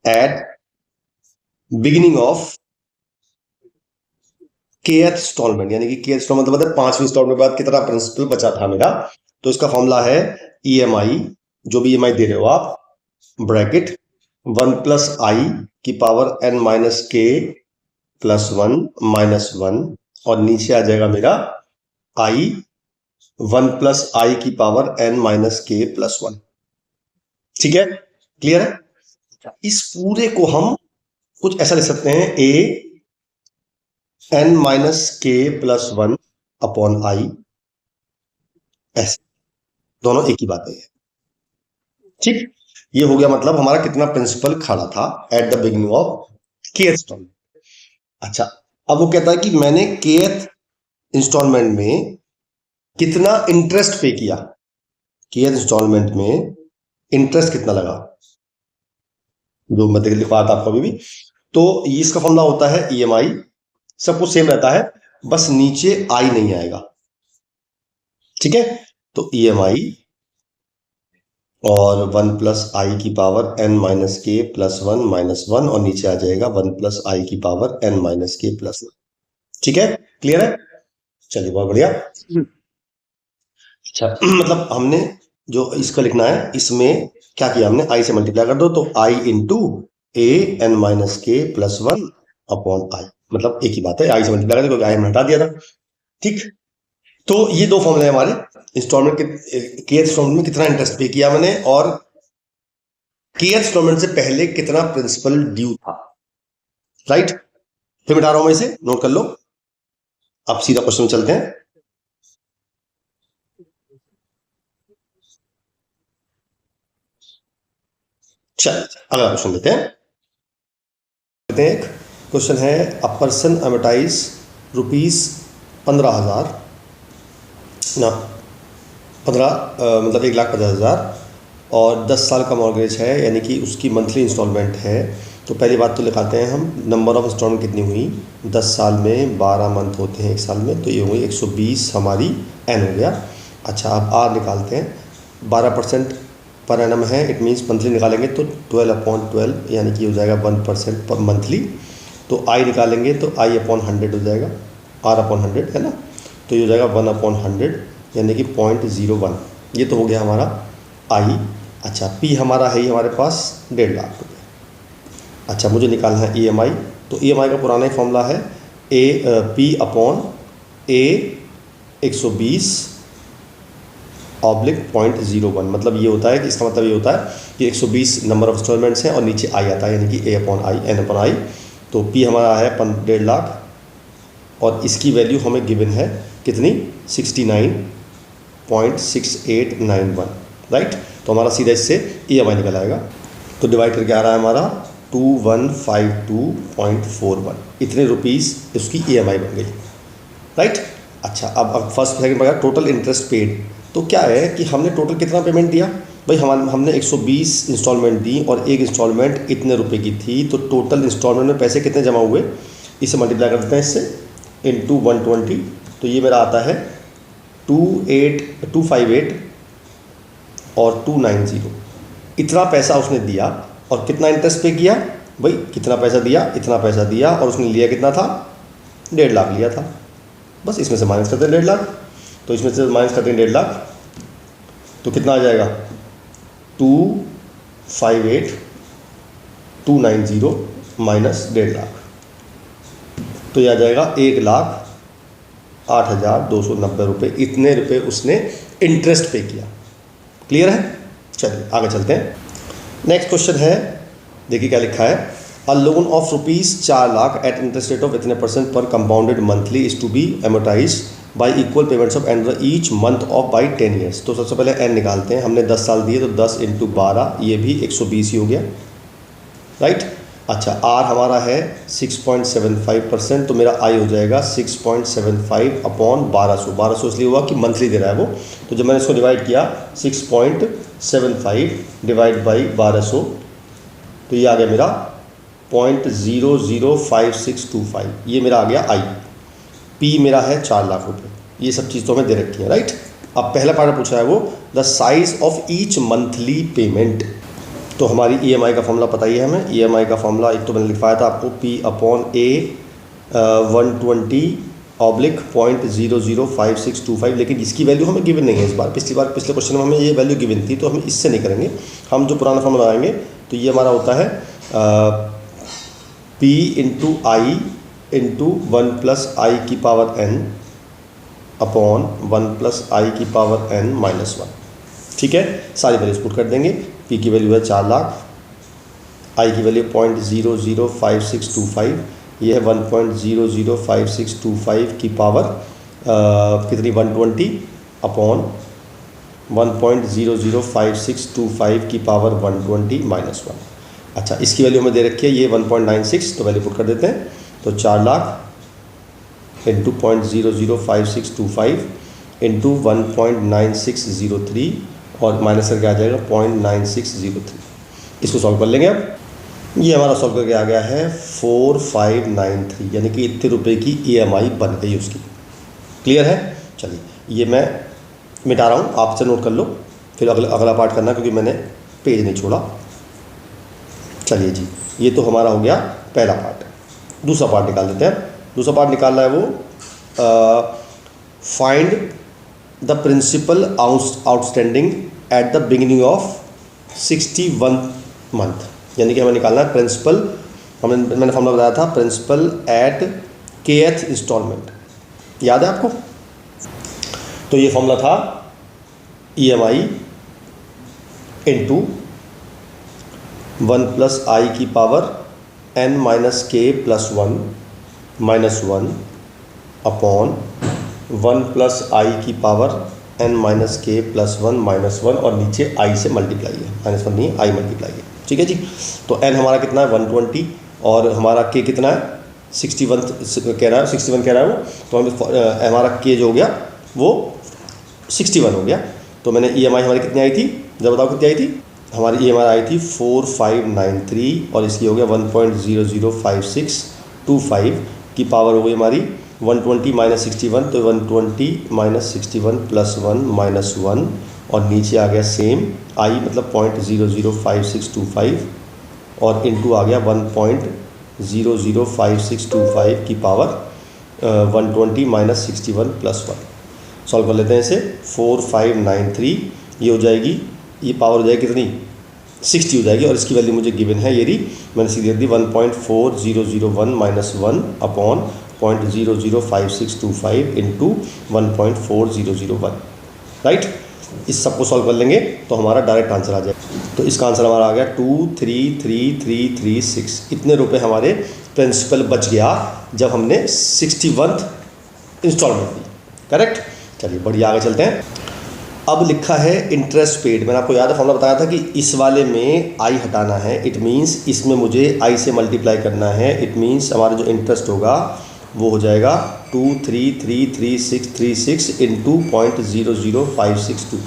at beginning of K installment, यानी कि के इंस्टॉलमेंट मतलब 5वीं इंस्टॉलमेंट के बाद कितना प्रिंसिपल बचा था मेरा। तो इसका फॉर्मूला है ईएमआई, जो भी ईएमआई दे रहे हो आप, ब्रैकेट 1 प्लस आई की power n minus K plus 1 minus 1, और नीचे आ जाएगा मेरा आई 1 प्लस आई की power n minus K plus 1। ठीक है, क्लियर है। इस पूरे को हम कुछ ऐसा लिख सकते हैं, ए n minus K plus 1 upon आई, ऐसे दोनों एक ही बात है। ठीक, ये हो गया, मतलब हमारा कितना प्रिंसिपल खड़ा था eight the beginning of K instalment. अच्छा, अब वो कहता है कि मैंने के इंस्टॉलमेंट में कितना इंटरेस्ट पे किया, के इंस्टॉलमेंट में इंटरेस्ट कितना लगा, जो मैं लिखवा था आपको अभी भी। तो इसका फॉर्मूला होता है ईएमआई, सब कुछ सेम रहता है, बस नीचे आई नहीं आएगा। ठीक है, तो ईएमआई और 1 प्लस आई की power n minus K plus 1 minus 1, और नीचे आ जाएगा 1 प्लस आई की power n minus K plus 1। ठीक है, क्लियर है। चलिए, बहुत बढ़िया। अच्छा, मतलब हमने जो इसका लिखना है, इसमें क्या किया हमने, आई से मल्टीप्लाई कर दो, तो आई into A N minus K plus 1 upon आई, मतलब एक ही बात है, आई से मल्टीप्लाई कर दो क्योंकि आई हमने हटा दिया था। ठीक, तो ये दो फॉर्मूले हैं हमारे इंस्टॉलमेंट के इंस्टॉलमेंट में कितना इंटरेस्ट पे किया मैंने, और के इंस्टॉलमेंट से पहले कितना प्रिंसिपल ड्यू था। राइट, फिर मिटा रहा हूं मैं इसे, नोट कर लो। अब सीधा क्वेश्चन में चलते हैं। चल, अगला क्वेश्चन लेते हैं। एक क्वेश्चन है, अ पर्सन अमोटाइज ₹15,000 ना 15 मतलब 1,50,000 और 10 साल का मॉर्गेज है, यानी कि उसकी मंथली इंस्टॉलमेंट है। तो पहली बात तो लिखाते हैं हम, नंबर ऑफ इंस्टॉलमेंट कितनी हुई, 10 साल में 12 मंथ होते हैं एक साल में, तो ये हुई 120 हमारी एन हो गया। अच्छा, अब आर निकालते हैं, 12% पर एनम है, इट मीन्स मंथली निकालेंगे तो 12/12 यानी कि हो जाएगा 1% पर मंथली। तो आई निकालेंगे तो आई अपॉन 100 हो जाएगा, आर अपॉन 100 है ना, तो ये हो जाएगा 1/100 यानी कि 0.01। ये तो हो गया हमारा आई। अच्छा, पी हमारा है ही हमारे पास 1.5 लाख रुपये। अच्छा, मुझे निकालना है ईएमआई, तो ईएमआई का पुराना ही फॉर्मूला है पी अपॉन ए 120 ऑब्लिक 0.01, मतलब ये होता है कि इसका मतलब ये होता है कि 120 नंबर ऑफ इंस्टॉलमेंट्स हैं और नीचे आई आता है, यानी कि A upon I, N upon I. तो पी हमारा है 1.5 लाख और इसकी वैल्यू हमें गिवन है कितनी, 69.6891। राइट, तो हमारा सीधा इससे ईएमआई निकल आएगा। तो डिवाइड करके आ रहा है हमारा 2152.41, इतने रुपीस उसकी ईएमआई बन गई। राइट, अच्छा, अब फर्स्ट सेकंड पर टोटल इंटरेस्ट पेड, तो क्या है कि हमने टोटल कितना पेमेंट दिया भाई, हमने 120 इंस्टॉलमेंट दी और एक इंस्टॉलमेंट इतने रुपए की थी, तो टोटल इंस्टॉलमेंट में पैसे कितने जमा हुए, इसे मल्टीप्लाई कर देते हैं इससे इंटू 120, तो ये मेरा आता है 258 और 290। इतना पैसा उसने दिया और कितना इंटरेस्ट पे किया भाई, कितना पैसा दिया, इतना पैसा दिया, और उसने लिया कितना था, 1.5 लाख लिया था। बस इसमें से माइनस करते हैं 1.5 लाख, तो इसमें से माइनस करते हैं 1.5 लाख, तो कितना आ जाएगा 258 290 माइनस 1.5 लाख, तो यह आ जाएगा 1,08,290 रुपये। इतने रुपये उसने इंटरेस्ट पे किया। क्लियर है, चलिए आगे चलते हैं। नेक्स्ट क्वेश्चन है, देखिए क्या लिखा है, a loan of ₹4 lakh at interest rate of इतने % per compounded monthly is to be amortise by equal payments of end each month of by 10 years. तो सबसे पहले एन निकालते हैं, हमने 10 साल दिए तो 10 इंटू 12, ये भी 120 ही हो गया। राइट, अच्छा, आर हमारा है 6.75%, तो मेरा आई हो जाएगा 6.75 अपॉन 1200 इसलिए हुआ कि मंथली दे रहा है वो, तो जब मैंने इसको डिवाइड किया 6.75 डिवाइड बाई 1200, तो ये आ गया मेरा 0.005625, ये मेरा आ गया आई। पी मेरा है 4 लाख रुपए, ये सब चीज़ तो हमें दे रखी है। राइट, अब पहला पार्ट पूछा है वो the size of each monthly payment, तो हमारी ईएमआई का फॉर्मूला पता ही है हमें। ईएमआई का फॉर्मूला एक तो मैंने लिखवाया था आपको, पी अपॉन ए 120 ऑब्लिक 0.005625, लेकिन इसकी वैल्यू हमें गिवन नहीं है इस बार। पिछले क्वेश्चन में हमें ये वैल्यू गिवन थी, तो हम इससे नहीं करेंगे, हम जो पुराना फॉर्मूला लगाएंगे, तो ये हमारा होता है P into I into 1 plus I की power n upon 1 plus I की पावर n माइनस 1। ठीक है, सारी वैल्यूज पुट कर देंगे। पी की वैल्यू है 4 लाख, आई की वैल्यू 0.005625, ये है 1.005625 की पावर कितनी 120 अपॉन 1.005625 की पावर 120 माइनस 1। अच्छा, इसकी वैल्यू हमें दे रखी है ये 1.96, तो वैल्यू पुट कर देते हैं। तो 4 लाख इंटू 0.005625 इंटू 1.9603 और माइनस करके आ जाएगा 0.9603। इसको सॉल्व कर लेंगे। अब ये हमारा सॉल्व करके आ गया है 4593, यानी कि इतने रुपए की EMI बन गई उसकी। क्लियर है? चलिए ये मैं मिटा रहा हूँ, आपसे नोट कर लो, फिर अगला पार्ट करना क्योंकि मैंने पेज नहीं छोड़ा। चलिए जी, ये तो हमारा हो गया पहला पार्ट। दूसरा पार्ट निकाल देते हैं। दूसरा पार्ट निकालना है वो find the principal outstanding at the beginning of 61 month, यानी कि हमें निकालना है प्रिंसिपल। मैंने फॉर्मूला बताया था, प्रिंसिपल एट kth इंस्टॉलमेंट, याद है आपको? तो ये फॉर्मूला था EMI इंटू 1 प्लस आई की power n minus K plus 1 minus 1 upon 1 plus I की power n minus K plus 1 minus 1 और नीचे i से मल्टीप्लाई है, माइनस 1 नहीं है, i मल्टीप्लाई है। ठीक है जी। तो n हमारा कितना है 120 और हमारा k कितना है 61 कह रहा है, 61 कह रहा है वो, तो हमें हमारा k जो हो गया वो 61 हो गया। तो मैंने EMI हमारी कितनी आई थी, जब बताओ कितनी आई थी? हमारी EMI आई थी 4593 और इसकी हो गया 1.005625 की पावर हो गई हमारी 120 माइनस 61, तो 120 माइनस 61 प्लस 1 माइनस 1 और नीचे आ गया सेम आई मतलब 0.005625 और इनटू आ गया 1.005625 की पावर 120 माइनस 61 प्लस 1। सॉल्व कर लेते हैं इसे। 4593 ये हो जाएगी, ये पावर हो जाएगी कितनी 60 हो जाएगी और इसकी वैल्यू मुझे गिवन है, ये रही, मैंने सीधी दी 1.4001 माइनस 1 अपॉन 0.005625 इंटू 1.4001। राइट, इस सबको सॉल्व कर लेंगे तो हमारा डायरेक्ट आंसर आ जाएगा। तो इसका आंसर हमारा आ गया 233336। इतने रुपए हमारे प्रिंसिपल बच गया जब हमने 61th इंस्टॉलमेंट दी। करेक्ट। चलिए बढ़िया, आगे चलते हैं। अब लिखा है इंटरेस्ट पेड। मैंने आपको याद है फॉर्मूला बताया था कि इस वाले में आई हटाना है, इट मीन्स इसमें मुझे आई से मल्टीप्लाई करना है। इट मीन्स हमारा जो इंटरेस्ट होगा वो हो जाएगा 233336 इंटू 0.005625।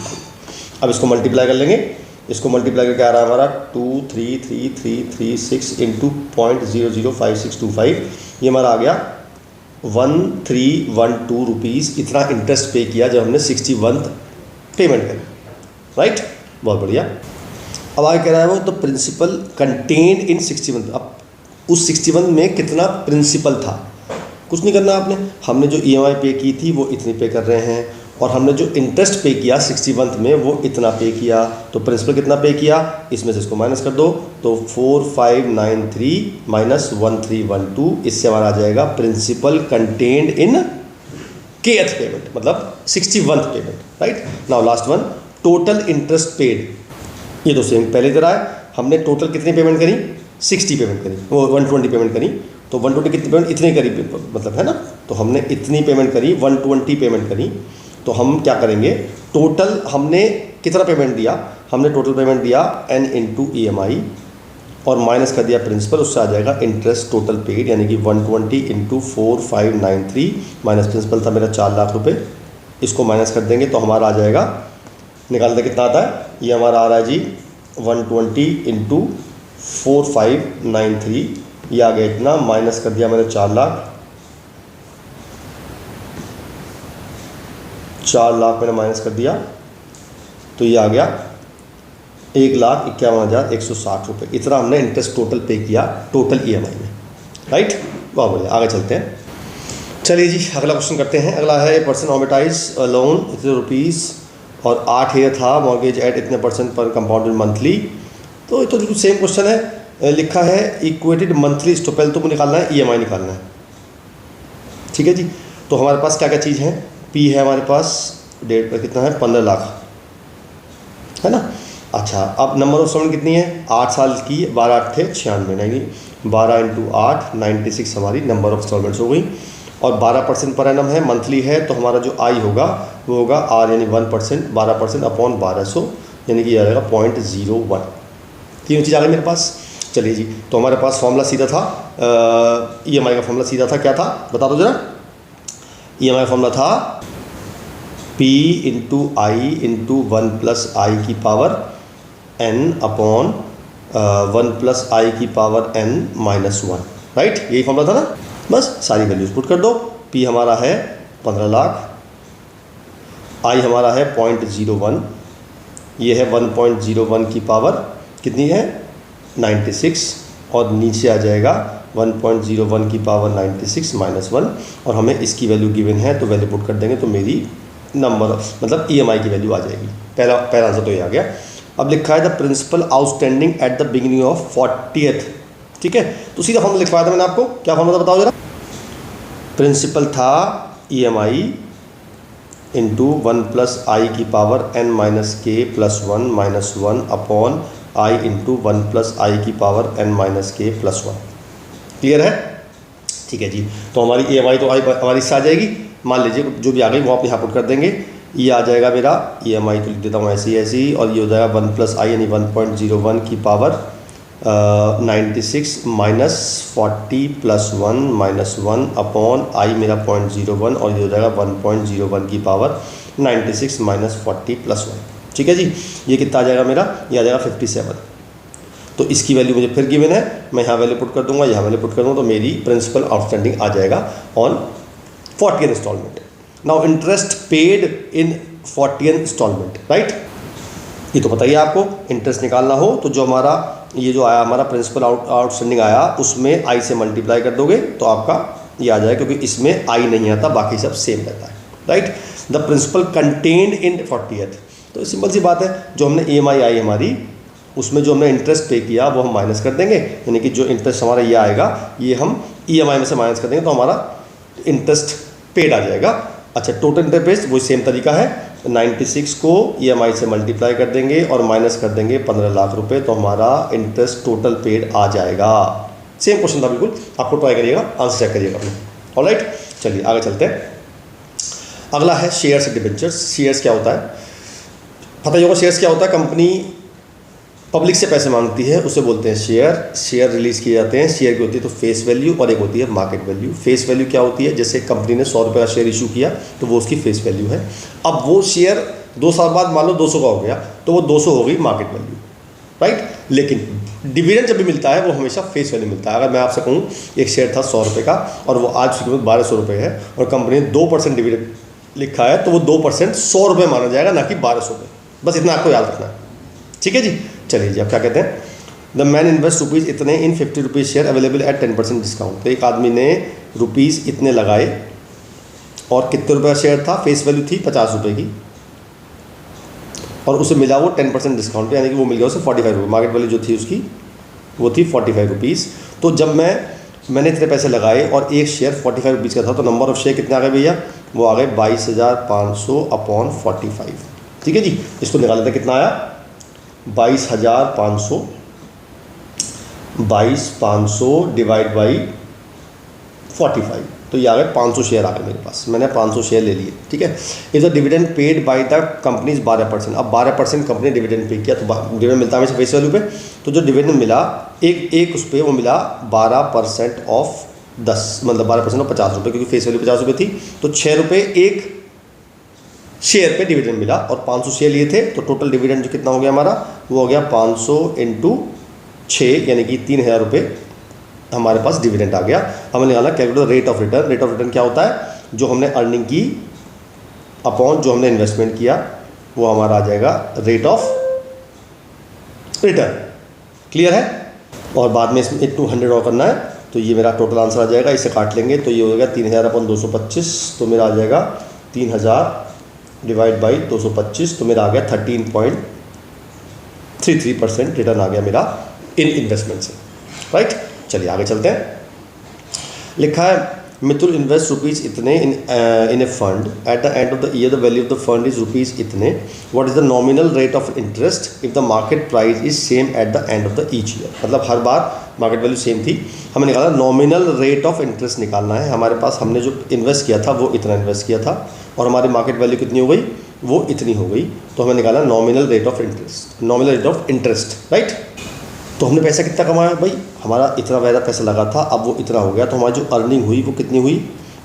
अब इसको मल्टीप्लाई कर लेंगे। इसको मल्टीप्लाई करके आ रहा है हमारा 233336 इंटू 0.005625। ये हमारा आ गया 1312 रुपीज़। इतना इंटरेस्ट पे किया जब हमने 61th पेमेंट करी। राइट, बहुत बढ़िया। अब आगे कह रहा है वो तो प्रिंसिपल कंटेन इन 61। अब उस 61 में कितना प्रिंसिपल था, कुछ नहीं करना आपने। हमने जो EMI पे की थी वो इतनी पे कर रहे हैं और हमने जो इंटरेस्ट पे किया 61th में वो इतना पे किया। तो प्रिंसिपल कितना पे किया, इसमें से इसको माइनस कर दो तो 4593 माइनस 1312, इससे हमारा आ जाएगा principal contained in kth payment, मतलब 61th payment. Right, now last one, total interest paid. ये तो सेम पहले तरह है, हमने टोटल कितनी पेमेंट करी 60 पेमेंट करी, वो 120 पेमेंट करी। तो 120 कितनी पेमेंट, इतनी करी मतलब है ना। तो हमने इतनी पेमेंट करी, 120 पेमेंट करी। तो हम क्या करेंगे, टोटल हमने कितना पेमेंट दिया, हमने टोटल पेमेंट दिया n इंटू EMI और माइनस कर दिया प्रिंसिपल, उससे आ जाएगा इंटरेस्ट टोटल पेड, यानी कि 120 इंटू 4593 माइनस प्रिंसिपल था मेरा 4 लाख रुपए। इसको माइनस कर देंगे तो हमारा आ जाएगा, निकाल दे कितना आता है, ये हमारा आ रहा है जी 120 इंटू 4593, ये आ गया इतना, माइनस कर दिया मैंने 4 लाख मैंने माइनस कर दिया, तो ये आ गया 1,51,160 रुपये। इतना हमने इंटरेस्ट टोटल पे किया टोटल EMI में। राइट, बहुत बढ़िया, आगे चलते हैं। चलिए जी अगला क्वेश्चन करते हैं। अगला है ए पर्सन ऑमिटाइज लोन इतने रुपीज़ और 8 ईयर था, मॉर्गेज एट इतने % पर कंपाउंडेड मंथली। तो ये तो बिल्कुल सेम क्वेश्चन है। लिखा है इक्वेटेड मंथली स्टॉक, पहले तो निकालना है EMI निकालना है। ठीक है जी, तो हमारे पास क्या क्या चीज़ है, पी है हमारे पास डेट पर कितना है 15 लाख है ना। अच्छा अब नंबर ऑफ इंस्टॉलमेंट कितनी है 8 साल की, 12 8 थे 96, नहीं 12 इंटू 8 96 हमारी नंबर ऑफ इंस्टॉलमेंट्स हो गई। और 12% पर एनम है, मंथली है, तो हमारा जो आई होगा वो होगा आर यानी 1%, 12% अपॉन 1200 यानी कि आ जाएगा 0.01। तीनों चीज़ आ गई मेरे पास। चलिए जी, तो हमारे पास फॉर्मूला सीधा था EMI का फॉर्मूला सीधा था, क्या था बता दो जरा। EMI का फॉर्मूला था P into I into 1 plus I की power n upon 1 plus I की पावर n माइनस 1, राइट, यही फॉर्मूला था ना। बस सारी वैल्यूज पुट कर दो। P हमारा है 15 लाख, I हमारा है 0.01, ये है 1.01 की पावर कितनी है 96, और नीचे आ जाएगा 1.01 की पावर 96 माइनस 1, और हमें इसकी वैल्यू गिवन है तो वैल्यू पुट कर देंगे तो मेरी नंबर मतलब EMI की वैल्यू आ जाएगी। पहला आंसर तो ये आ गया। अब लिखा है the principal outstanding at the beginning of 40th, ठीक है, तो सीधा फॉर्मूला लिखवाया था मैंने आपको, क्या फॉर्मूला था बताओ जरा। प्रिंसिपल था EMI इंटू 1 प्लस आई की power n minus K plus 1 minus 1 upon I into 1 plus I की power n minus K plus 1। Clear है, ठीक है जी। तो हमारी EMI तो हमारी इससे आ जाएगी, मान लीजिए जो भी आ गई वो आप यहाँ पुट कर देंगे। ये आ जाएगा मेरा EMI तो लिख देता हूँ ऐसे ही, और ये हो जाएगा 1 प्लस आई यानी 1.01 की power 96 minus 40 plus 1 minus 1 upon आई मेरा 0.01, और ये हो जाएगा 1.01 की पावर 96 माइनस 40 प्लस 1, ठीक है जी। ये कितना आ जाएगा मेरा, ये आ जाएगा 57। तो इसकी वैल्यू मुझे फिर गिवन है, मैं यहाँ वैल्यू पुट कर दूंगा, यहाँ वैल्यू पुट कर दूँगा, तो मेरी प्रिंसिपल आउटस्टैंडिंग आ जाएगा on 40th installment. Now interest paid in 40th installment, right. ये तो बताइए आपको इंटरेस्ट निकालना हो तो जो हमारा ये जो आया हमारा प्रिंसिपल आउटस्टैंडिंग आया उसमें आई से मल्टीप्लाई कर दोगे तो आपका ये आ जाएगा, क्योंकि इसमें आई नहीं आता, बाकी सब सेम रहता है, right. The principal contained in 40th, तो सिंपल सी बात है, जो हमने EMI आई हमारी उसमें जो हमने इंटरेस्ट पे किया वो हम माइनस कर देंगे, यानी कि जो इंटरेस्ट हमारा ये आएगा ये हम EMI में से माइनस कर देंगे तो हमारा इंटरेस्ट पेड आ जाएगा। अच्छा टोटल इंटरेस्ट वही सेम तरीका है, 96 को EMI से मल्टीप्लाई कर देंगे और माइनस कर देंगे 15 लाख रुपए, तो हमारा इंटरेस्ट टोटल पेड आ जाएगा। सेम क्वेश्चन था बिल्कुल, आपको ट्राई करिएगा, आंसर चेक करिएगा अपने। ऑलराइट, चलिए आगे चलते हैं। अगला है शेयर्स एंड डिबेंचर्स। शेयर्स क्या होता है पता ही होगा, शेयर्स क्या होता है, कंपनी पब्लिक से पैसे मांगती है उसे बोलते हैं शेयर। शेयर रिलीज किए जाते हैं, शेयर की होती है तो फेस वैल्यू और एक होती है मार्केट वैल्यू। फेस वैल्यू क्या होती है, जैसे कंपनी ने 100 रुपये का शेयर इशू किया तो वो उसकी फेस वैल्यू है। अब वो शेयर 2 साल बाद मान लो 200 का हो गया तो वो 200 हो गई मार्केट वैल्यू, राइट। लेकिन डिविडेंड जब भी मिलता है वो हमेशा फेस वैल्यू मिलता है। अगर मैं आपसे कहूँ एक शेयर था 100 रुपये का और वो आज की कीमत 1200 रुपये है और कंपनी ने 2% डिविडेंड लिखा है तो वो 2% 100 रुपये माना जाएगा, ना कि 1200 रुपये। बस इतना आपको याद रखना है, ठीक है जी। चलिए जी, अब क्या कहते हैं, द मैन इन्वेस्ट रुपीज़ इतने इन 50 rupees share available at 10% discount. तो एक आदमी ने रुपीज़ इतने लगाए और कितने रुपये का शेयर था, फेस वैल्यू थी 50 रुपये की और उसे मिला वो 10% डिस्काउंट पे, यानी कि वो मिल गया उसे 45 रुपये। मार्केट वैल्यू जो थी उसकी वो थी 45 रुपीज़। तो जब मैंने इतने पैसे लगाए और एक शेयर 45 रुपीज़ का था तो नंबर ऑफ शेयर कितने आ गए भैया, वो आ गए 22,500 अपॉन 45, ठीक है जी। इसको निकाल लेते हैं, कितना आया 22,500 डिवाइड बाई 45, तो ये आ गए 500 शेयर आ गए मेरे पास, मैंने 500 शेयर ले लिए, ठीक है। Is the dividend paid by the company 12%। अब 12% कंपनी ने डिविडेंड पे किया तो डिविडेंड मिलता है हमेशा फेस वैल्यू पे, तो जो डिविडेंड मिला एक उस पर वो मिला 12% ऑफ 10, मतलब 12% ऑफ 50 रुपये, क्योंकि फेस वैल्यू 50 रुपये थी तो 6 रुपये एक शेयर पे डिविडेंड मिला और 500 शेयर लिए थे तो टोटल डिविडेंड जो कितना हो गया हमारा, वो हो गया 500 इंटू 6 यानी कि 3,000 रुपये हमारे पास डिविडेंड आ गया। हमें निकालना calculate rate of return. Rate of return क्या होता है, जो हमने अर्निंग की अपॉन जो हमने इन्वेस्टमेंट किया वो हमारा आ जाएगा रेट ऑफ रिटर्न। क्लियर है, और बाद में इसमें 200 और करना है तो ये मेरा टोटल आंसर आ जाएगा। इसे काट लेंगे तो ये हो जाएगा 3,000 अपॉन 225, तो मेरा आ जाएगा 3,000 डिवाइड बाई 225, तो मेरा आ गया 13.33% रिटर्न आ गया मेरा इन इन्वेस्टमेंट से, राइट। चलिए आगे चलते हैं। लिखा है मिथुल इन्वेस्ट रुपीज़ इतने in a fund, at the end of the year the value of the fund is rupees इतने, what is the nominal rate of interest if the market price is same at the end of the each year. मतलब हर बार market value same थी, हमें निकाला nominal rate of interest निकालना है। हमारे पास हमने जो इन्वेस्ट किया था वो इतना इन्वेस्ट किया था और हमारी मार्केट वैल्यू कितनी हो गई, वो इतनी हो गई, तो हमें निकाला nominal rate of interest, nominal rate of interest, right. तो हमने पैसा कितना कमाया भाई, हमारा इतना ज़्यादा पैसा लगा था, अब वो इतना हो गया, तो हमारी जो अर्निंग हुई वो कितनी हुई,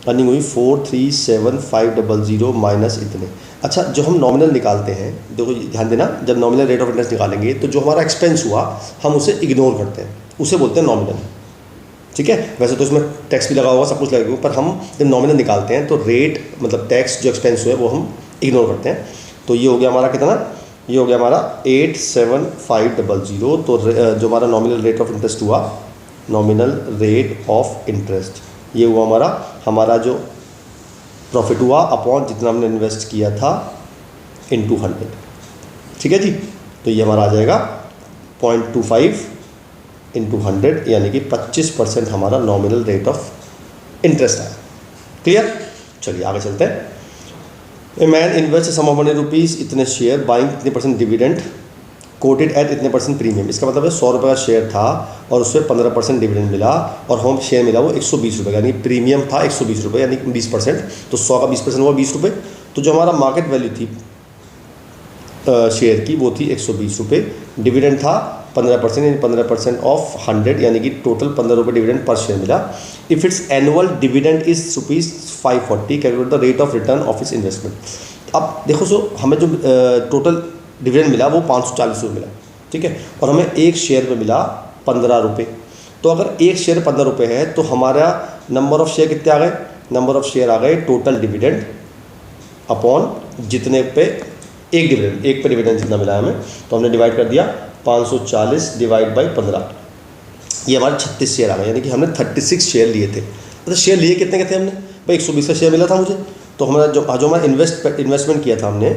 अर्निंग हुई 437,500 माइनस इतने। अच्छा, जो हम नॉमिनल निकालते हैं, देखो ध्यान देना, जब नॉमिनल रेट ऑफ इंटरेस्ट निकालेंगे तो जो हमारा एक्सपेंस हुआ हम उसे इग्नोर करते हैं, उसे बोलते हैं नॉमिनल, ठीक है। वैसे तो इसमें टैक्स भी लगा होगा, सब कुछ लगेगा, पर हम जब नॉमिनल निकालते हैं तो रेट मतलब टैक्स जो एक्सपेंस हुए वो हम इग्नोर करते हैं। तो ये हो गया हमारा कितना, ये हो गया हमारा 87500। तो जो हमारा नॉमिनल रेट ऑफ इंटरेस्ट हुआ, नॉमिनल रेट ऑफ इंटरेस्ट, ये हुआ हमारा जो प्रॉफिट हुआ अपॉन जितना हमने इन्वेस्ट किया था इनटू 100, ठीक है जी। तो ये हमारा आ जाएगा 0.25 इंटू 100, यानी कि 25% हमारा नॉमिनल रेट ऑफ इंटरेस्ट आया। क्लियर, चलिए आगे चलते हैं। A man invest some of money rupees इतने शेयर, बाइंग इतने परसेंट डिविडेंड, कोटेड एट इतने परसेंट प्रीमियम। इसका मतलब है 100 रुपये का शेयर था और उससे 15% डिविडेंड मिला और होम शेयर मिला वो 120 रुपये, यानी प्रीमियम था 120 रुपये, यानी 20%, तो 100 का 20% हुआ 20 रुपये। तो जो हमारा मार्केट वैल्यू थी शेयर की वो थी 120 रुपये, डिविडेंड था 15%, यानी 15% ऑफ 100, यानी कि टोटल 15 रुपये डिविडेंड पर शेयर मिला। If it's annual dividend is ₹540, calculate the rate of return of its investment. अब देखो, सो हमें जो टोटल डिविडेंड मिला वो 540 रुपये मिला, ठीक है, और हमें एक शेयर पे मिला 15 रुपये। तो अगर एक शेयर 15 रुपये है तो हमारा नंबर ऑफ शेयर कितने आ गए, नंबर ऑफ शेयर आ गए टोटल डिविडेंड अपॉन जितने पे एक डिविडेंड, एक पे डिविडेंड जितना मिला हमें, तो हमने डिवाइड कर दिया 540 डिवाइड बाई 15, ये हमारे 36 शेयर आ गए, यानी कि हमने 36 शेयर लिए थे। तो शेयर लिए कितने के थे हमने भाई, 120 का शेयर मिला था मुझे, तो हमारा जो हमारा इन्वेस्टमेंट किया था हमने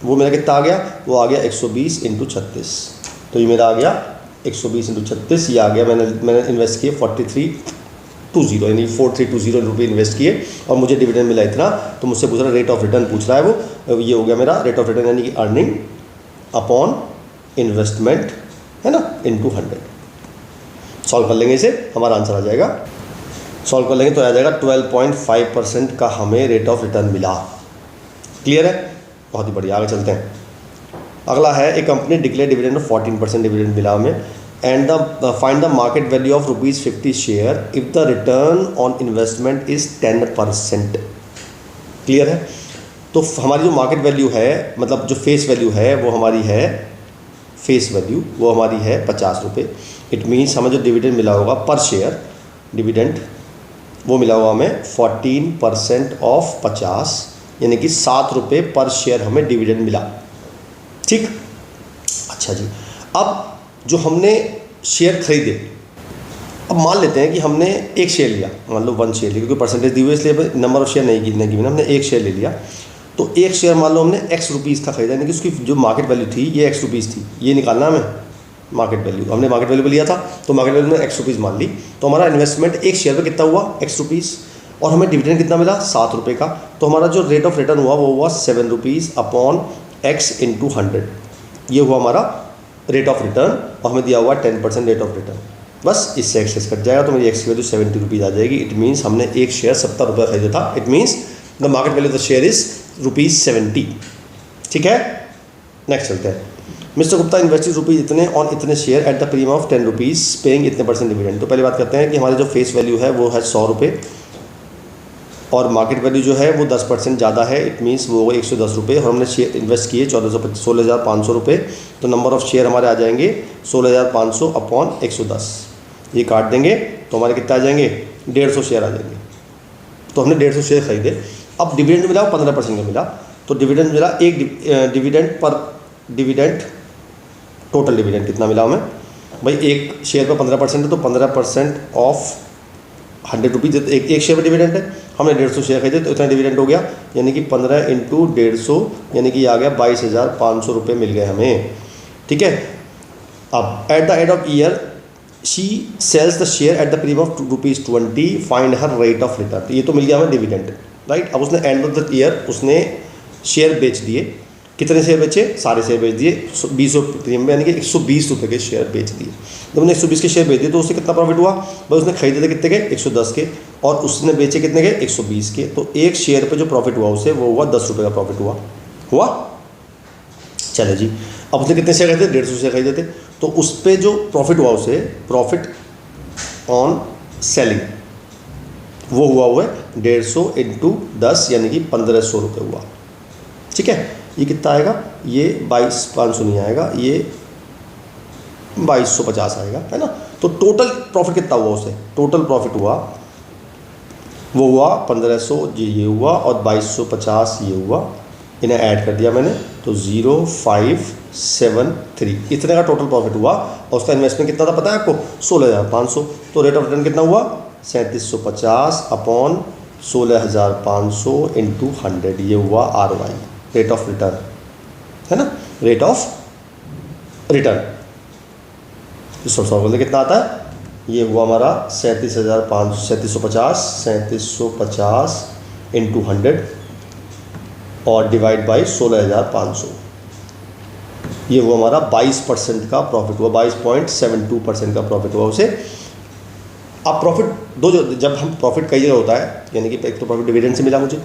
वो मेरा कितना आ गया, वो आ गया 120 इंटू 36। तो ये मेरा आ गया 120 इंटू 36, ये आ गया मैंने इन्वेस्ट किए 4320, यानी 4320 रुपये इन्वेस्ट किए और मुझे डिविडेंड मिला इतना। तो मुझसे पूछ रहा रेट ऑफ रिटर्न पूछ रहा है वो, ये हो गया मेरा रेट ऑफ रिटर्न, यानी कि अर्निंग अपॉन इन्वेस्टमेंट, है ना, इंटू 100। सॉल्व कर लेंगे इसे, हमारा आंसर आ जाएगा, सॉल्व कर लेंगे तो आ जाएगा 12.5% का हमें रेट ऑफ रिटर्न मिला। क्लियर है, बहुत ही बढ़िया, आगे चलते हैं। अगला है, एक company declare dividend of 14% dividend मिला हमें, and the find the market value of ₹50 share if the return on investment is 10%। Clear है, तो हमारी जो मार्केट वैल्यू है, मतलब जो फेस वैल्यू है वो हमारी है, फेस वैल्यू वो हमारी है 50 रुपये। इट मीन्स हमें जो डिविडेंड मिला होगा पर शेयर, डिविडेंड वो मिला हुआ हमें 14% ऑफ 50, यानी कि 7 रुपये पर शेयर हमें डिविडेंड मिला, ठीक। अच्छा जी, अब जो हमने शेयर खरीदे, अब मान लेते हैं कि हमने एक शेयर लिया, मान लो 1 शेयर लिया, क्योंकि परसेंटेज दी हुई इसलिए नंबर ऑफ शेयर नहीं गिने, हमने एक शेयर ले लिया। तो एक शेयर मान लो हमने X रुपीज़ का खरीदा, यानी कि उसकी जो मार्केट वैल्यू थी ये X रुपीज़ थी, ये निकालना हमें मार्केट वैल्यू, हमने मार्केट वैल्यू पे लिया था तो मार्केट वैल्यू में X रुपीज़ मान ली। तो हमारा इन्वेस्टमेंट एक शेयर पे कितना हुआ, X रुपीज़, और हमें डिविडेंड कितना मिला 7 रुपये का। तो हमारा जो रेट ऑफ रिटर्न हुआ वो हुआ 7 रुपीज़ अपॉन X इंटू 100, ये हुआ हमारा रेट ऑफ रिटर्न, और हमें दिया हुआ 10% रेट ऑफ रिटर्न। बस इससे एक्सेस कट जाएगा तो मेरी एक्स की वैल्यू 70 रुपीज़ आ जाएगी। इट मीन्स हमने एक शेयर 70 रुपये खरीदा था, it means the market value of the share is ₹70। ठीक है, नेक्स्ट चलते हैं। मिस्टर गुप्ता इन्वेस्टेड रुपीज़ इतने ऑन इतने share at the premium of 10 rupees paying इतने % डिविडेंड। तो पहले बात करते हैं कि हमारी जो फेस वैल्यू है वो है 100 रुपये और मार्केट वैल्यू जो है वो 10% ज़्यादा है, इट मीन्स वो 110 रुपये, और हमने शेयर इन्वेस्ट किए 16,500 रुपये। तो नंबर ऑफ़ शेयर हमारे आ जाएंगे 16,500 अपॉन 110, ये काट देंगे तो हमारे कितना आ जाएंगे 150 शेयर आ जाएंगे। तो हमने 150 शेयर खरीदे। अब डिविडेंड मिला 15% का मिला, तो डिविडेंड मिला एक डिविडेंड टोटल डिविडेंड कितना मिला हमें भाई, एक शेयर पर 15% है तो 15% ऑफ 100 रुपीज़, एक शेयर पर डिविडेंड है, हमने 150 शेयर खरीदे तो इतना डिविडेंड हो गया, यानी कि 15 इंटू 150 यानी कि आ गया 22,500 रुपये मिल गए हमें। ठीक है, अब eight the end of year she sales the share at the premium of ₹20, find her rate of return. तो ये तो मिल गया हमें डिविडेंड, राइट। अब उसने एंड ऑफ द ईयर उसने शेयर बेच दिए। कितने शेयर बेचे? सारे शेयर बेच दिए 20 प्रीमियम, यानी कि 120 रुपये के शेयर बेच दिए। जब उसने 120 के शेयर बेच दिए तो उससे कितना प्रॉफिट हुआ? भाई उसने खरीदे थे कितने के? 110 के, और उसने बेचे कितने के? 120 के। तो एक शेयर पे जो प्रॉफिट हुआ उसे वो हुआ 10 रुपये का प्रॉफिट हुआ। चले जी, अब उसने कितने शेयर खरीदे? 150 शेयर खरीदे थे। तो उस पर जो प्रॉफिट हुआ उसे प्रॉफिट ऑन सेलिंग वो हुआ है 150 इंटू 10, यानी कि 1500 रुपये हुआ। ठीक है, ये कितना आएगा? ये 22,500 नहीं आएगा, ये 2250 आएगा, है ना। तो टोटल प्रॉफिट कितना हुआ उसे? टोटल प्रॉफिट हुआ वो हुआ 1500, ये हुआ, और 2250 ये हुआ। इन्हें ऐड कर दिया मैंने तो 0573 इतने का टोटल प्रॉफिट हुआ। और उसका इन्वेस्टमेंट कितना था पता है आपको? 16,500। तो रेट ऑफ रिटर्न कितना हुआ? 3750 अपॉन 16,500 इंटू 100, ये हुआ ROI, रेट ऑफ रिटर्न, है ना। रेट ऑफ रिटर्न सब सॉल्व कितना आता है? ये हुआ हमारा 3750 इंटू 100 और डिवाइड बाई 16,500, ये हुआ हमारा 22% का प्रॉफिट हुआ, 22.72% का प्रॉफिट हुआ उसे। अब प्रॉफिट दो, जब हम प्रॉफिट कई जगह होता है, यानी कि एक तो प्रॉफिट डिविडेंड से मिला मुझे,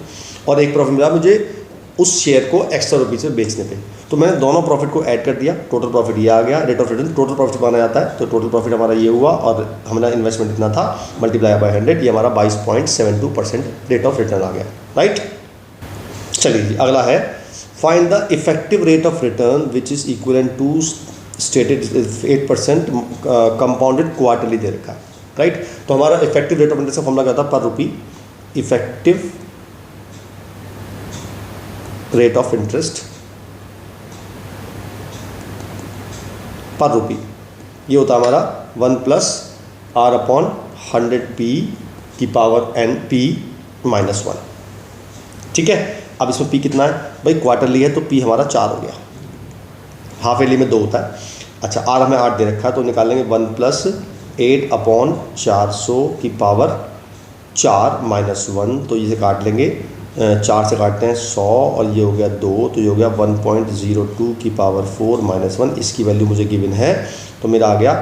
और एक प्रॉफिट मिला मुझे उस शेयर को एक्स्ट्रा रुपीज़ में बेचने पे। तो मैंने दोनों प्रॉफिट को ऐड कर दिया, टोटल प्रॉफिट ये आ गया। Rate of return total profit माना जाता है, तो टोटल प्रॉफिट हमारा ये हुआ, और हमारा इन्वेस्टमेंट इतना था, मल्टीप्लाई बाय 100, ये हमारा 22.72% रेट ऑफ रिटर्न आ गया, राइट। चलिए जी, अगला है find the effective rate of return which is equivalent to stated 8% compounded quarterly दे रखा है, राइट। तो हमारा इफेक्टिव रेट ऑफ इंटरेस्ट का फॉर्मूला क्या था? Per rupee effective rate of interest per rupee, ये होता है हमारा 1+R/100p की पावर n p -1। ठीक है, अब इसमें p कितना है भाई? क्वार्टरली है तो p हमारा 4 हो गया, हाफ ईयरली में 2 होता है। अच्छा, r हमें 8 दे रखा है, तो निकालेंगे 1+8/400 की पावर 4 -1, तो इसे काट लेंगे, 4 से काटते हैं 100, और ये हो गया 2, तो ये हो गया 1.02 की पावर 4 -1। इसकी वैल्यू मुझे गिवन है, तो मेरा आ गया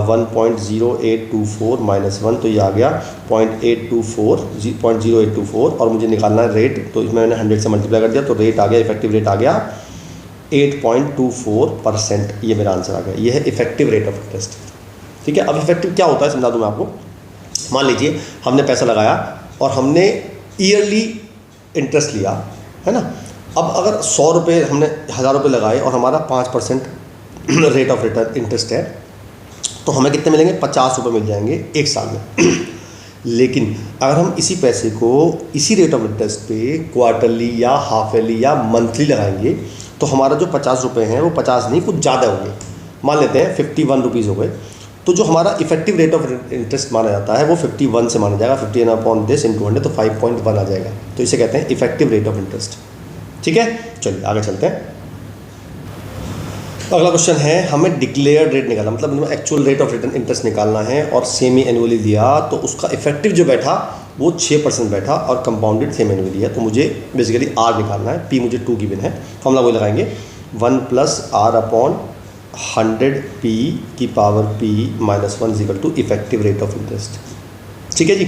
1.0824 -1, तो ये आ गया 0.0824, और मुझे निकालना है रेट, तो इसमें मैंने 100 से मल्टीप्लाई कर दिया, तो रेट आ गया, इफेक्टिव रेट आ गया 8.24%। ये मेरा आंसर आ गया, ये है इफेक्टिव रेट ऑफ इंटरेस्ट। ठीक है, अब इफेक्टिव क्या होता है समझा दूँ मैं आपको। मान लीजिए हमने पैसा लगाया और हमने ईयरली इंटरेस्ट लिया, है ना। अब अगर 100 रुपये हमने 1000 रुपये लगाए और हमारा 5% रेट ऑफ रिटर्न इंटरेस्ट है, तो हमें कितने मिलेंगे? 50 रुपये मिल जाएंगे एक साल में। लेकिन अगर हम इसी पैसे को इसी रेट ऑफ इंटरेस्ट पे क्वार्टरली या हाफ ईयरली या मंथली लगाएंगे, तो हमारा जो 50 रुपये हैं वो 50 नहीं, कुछ ज़्यादा होंगे। मान लेते हैं 51 रुपीज़ हो गए, तो जो हमारा इफेक्टिव रेट ऑफ इंटरेस्ट माना जाता है वो 51 से माना जाएगा, 51/10 × 100, तो 5.1 आ जाएगा। तो इसे कहते हैं इफेक्टिव रेट ऑफ इंटरेस्ट। ठीक है, चलिए आगे चलते हैं। अगला क्वेश्चन है, हमें डिक्लेयर्ड रेट निकालना, मतलब actual rate of return interest निकालना है, और सेमी एनुअली दिया, तो उसका इफेक्टिव जो बैठा वो 6% बैठा, और कंपाउंडेड सेमी एनुअली है, तो मुझे बेसिकली R निकालना है। P मुझे 2 गिवन है, फॉर्मूला वही लगाएंगे, 1+R/100p की power p -1 = effective rate of interest. ठीक है जी,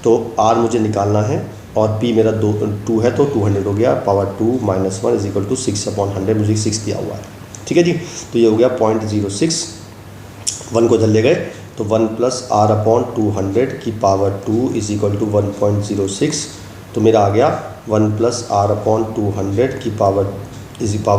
तो R मुझे निकालना है, और p मेरा 2 है, तो 200 हो गया, पावर 2 -1 = 6/100, मुझे 6 दिया हुआ है। ठीक है जी, तो ये हो गया 0.06, 1 को इधर ले गए, तो 1+R/200 की पावर 2 = 1.06, तो मेरा आ गया 1+R/200 की पावर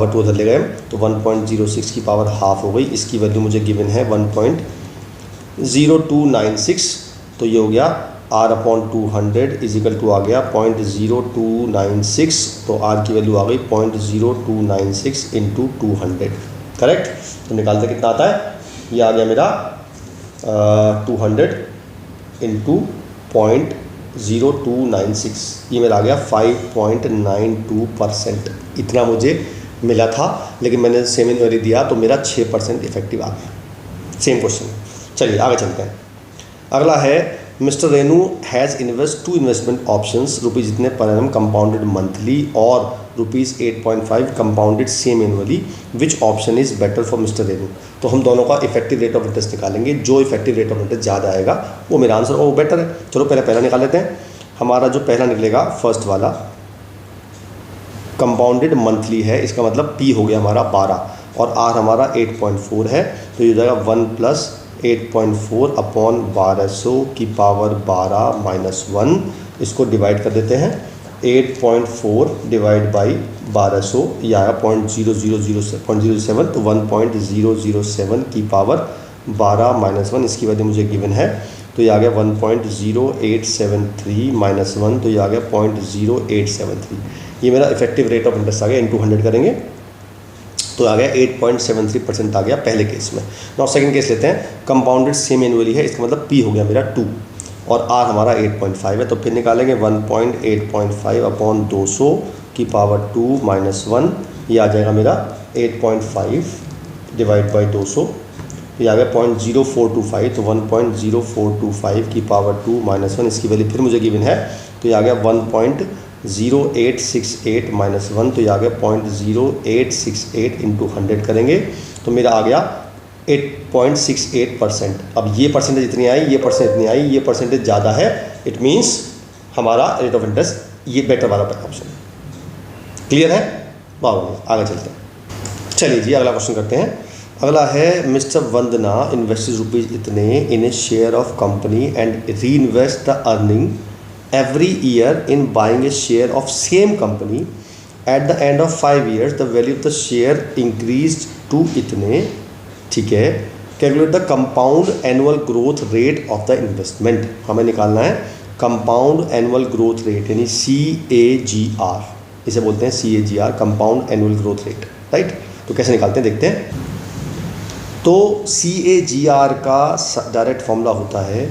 2 उधर ले गए, तो 1.06 की पावर हाफ हो गई। इसकी वैल्यू मुझे गिवन है 1.0296, तो ये हो गया R/200 = आ गया 0.0296, तो R की वैल्यू आ गई 0.0296 × 200, करेक्ट। तो निकालते कितना आता है? ये आ गया मेरा 200 × 0.0296, ये मेरा आ गया 5.92%। इतना मुझे मिला था, लेकिन मैंने सेमी एनुअली दिया तो मेरा 6% इफेक्टिव आ गया। सेम क्वेश्चन, चलिए आगे चलते हैं। अगला है mister Renu has invest 2 investment options rupees इतने पर एनम कंपाउंडेड मंथली और rupees 8.5 compounded same annually, which option is better for mister Renu. तो हम दोनों का इफेक्टिव रेट ऑफ इंटरेस्ट निकालेंगे, जो इफेक्टिव रेट ऑफ इंटरेस्ट ज़्यादा आएगा वो मेरा आंसर और वो बेटर है। चलो पहला निकाल लेते हैं। हमारा जो पहला निकलेगा फर्स्ट वाला कंपाउंडेड मंथली है, इसका मतलब P हो गया हमारा 12 और R हमारा 8.4 है, तो ये हो जाएगा 1 + 8.4 अपॉन 1200 की पावर 12 माइनस 1। इसको डिवाइड कर देते हैं, 8.4 डिवाइड बाई 1200 ये आया 0.007, तो 1.007 की पावर 12 माइनस 1, इसकी वजह मुझे गिवन है, तो ये आ गया 1.0873 माइनस 1, तो ये आ गया 0.0873। ये मेरा इफेक्टिव रेट ऑफ इंटरेस्ट आ गया, इनटू 100 करेंगे तो आ गया 8.73% आ गया पहले केस में। और सेकंड केस लेते हैं, कंपाउंडेड सेम एनुअली है, इसका मतलब P हो गया मेरा 2 और R हमारा 8.5 है, तो फिर निकालेंगे 1.8.5 अपॉन 200 की पावर 2 माइनस 1, ये आ जाएगा मेरा 8.5 डिवाइड बाई 200, ये आ गया 0.0425, तो 1.0425 की पावर 2 माइनस 1, इसकी वैल्यू फिर मुझे गिवन है, तो ये आ गया 1.0868 माइनस 1, तो ये आ गया 0.0868 इंटू 100 करेंगे तो मेरा आ गया 8.68%। अब ये परसेंटेज इतनी आई, ये परसेंटेज इतनी आई, ये परसेंटेज ज़्यादा है, इट मीन्स हमारा रेट ऑफ इंटरेस्ट ये बेटर वाला ऑप्शन। क्लियर है? वाह, आगे चलते हैं। चलिए जी अगला क्वेश्चन करते हैं। अगला है मिस्टर वंदना इन्वेस्ट रुपीज़ इतने in A share of company and re invest the earning every year in buying a share of same company. At the end of 5 years the value of the share increased to इतने, ठीक है। Calculate the compound annual growth rate of the investment. हमें निकालना है compound annual growth rate, यानी CAGR, इसे बोलते हैं CAGR, compound annual growth rate, right. तो कैसे निकालते हैं देखते हैं। तो CAGR का डायरेक्ट फॉर्मूला होता है,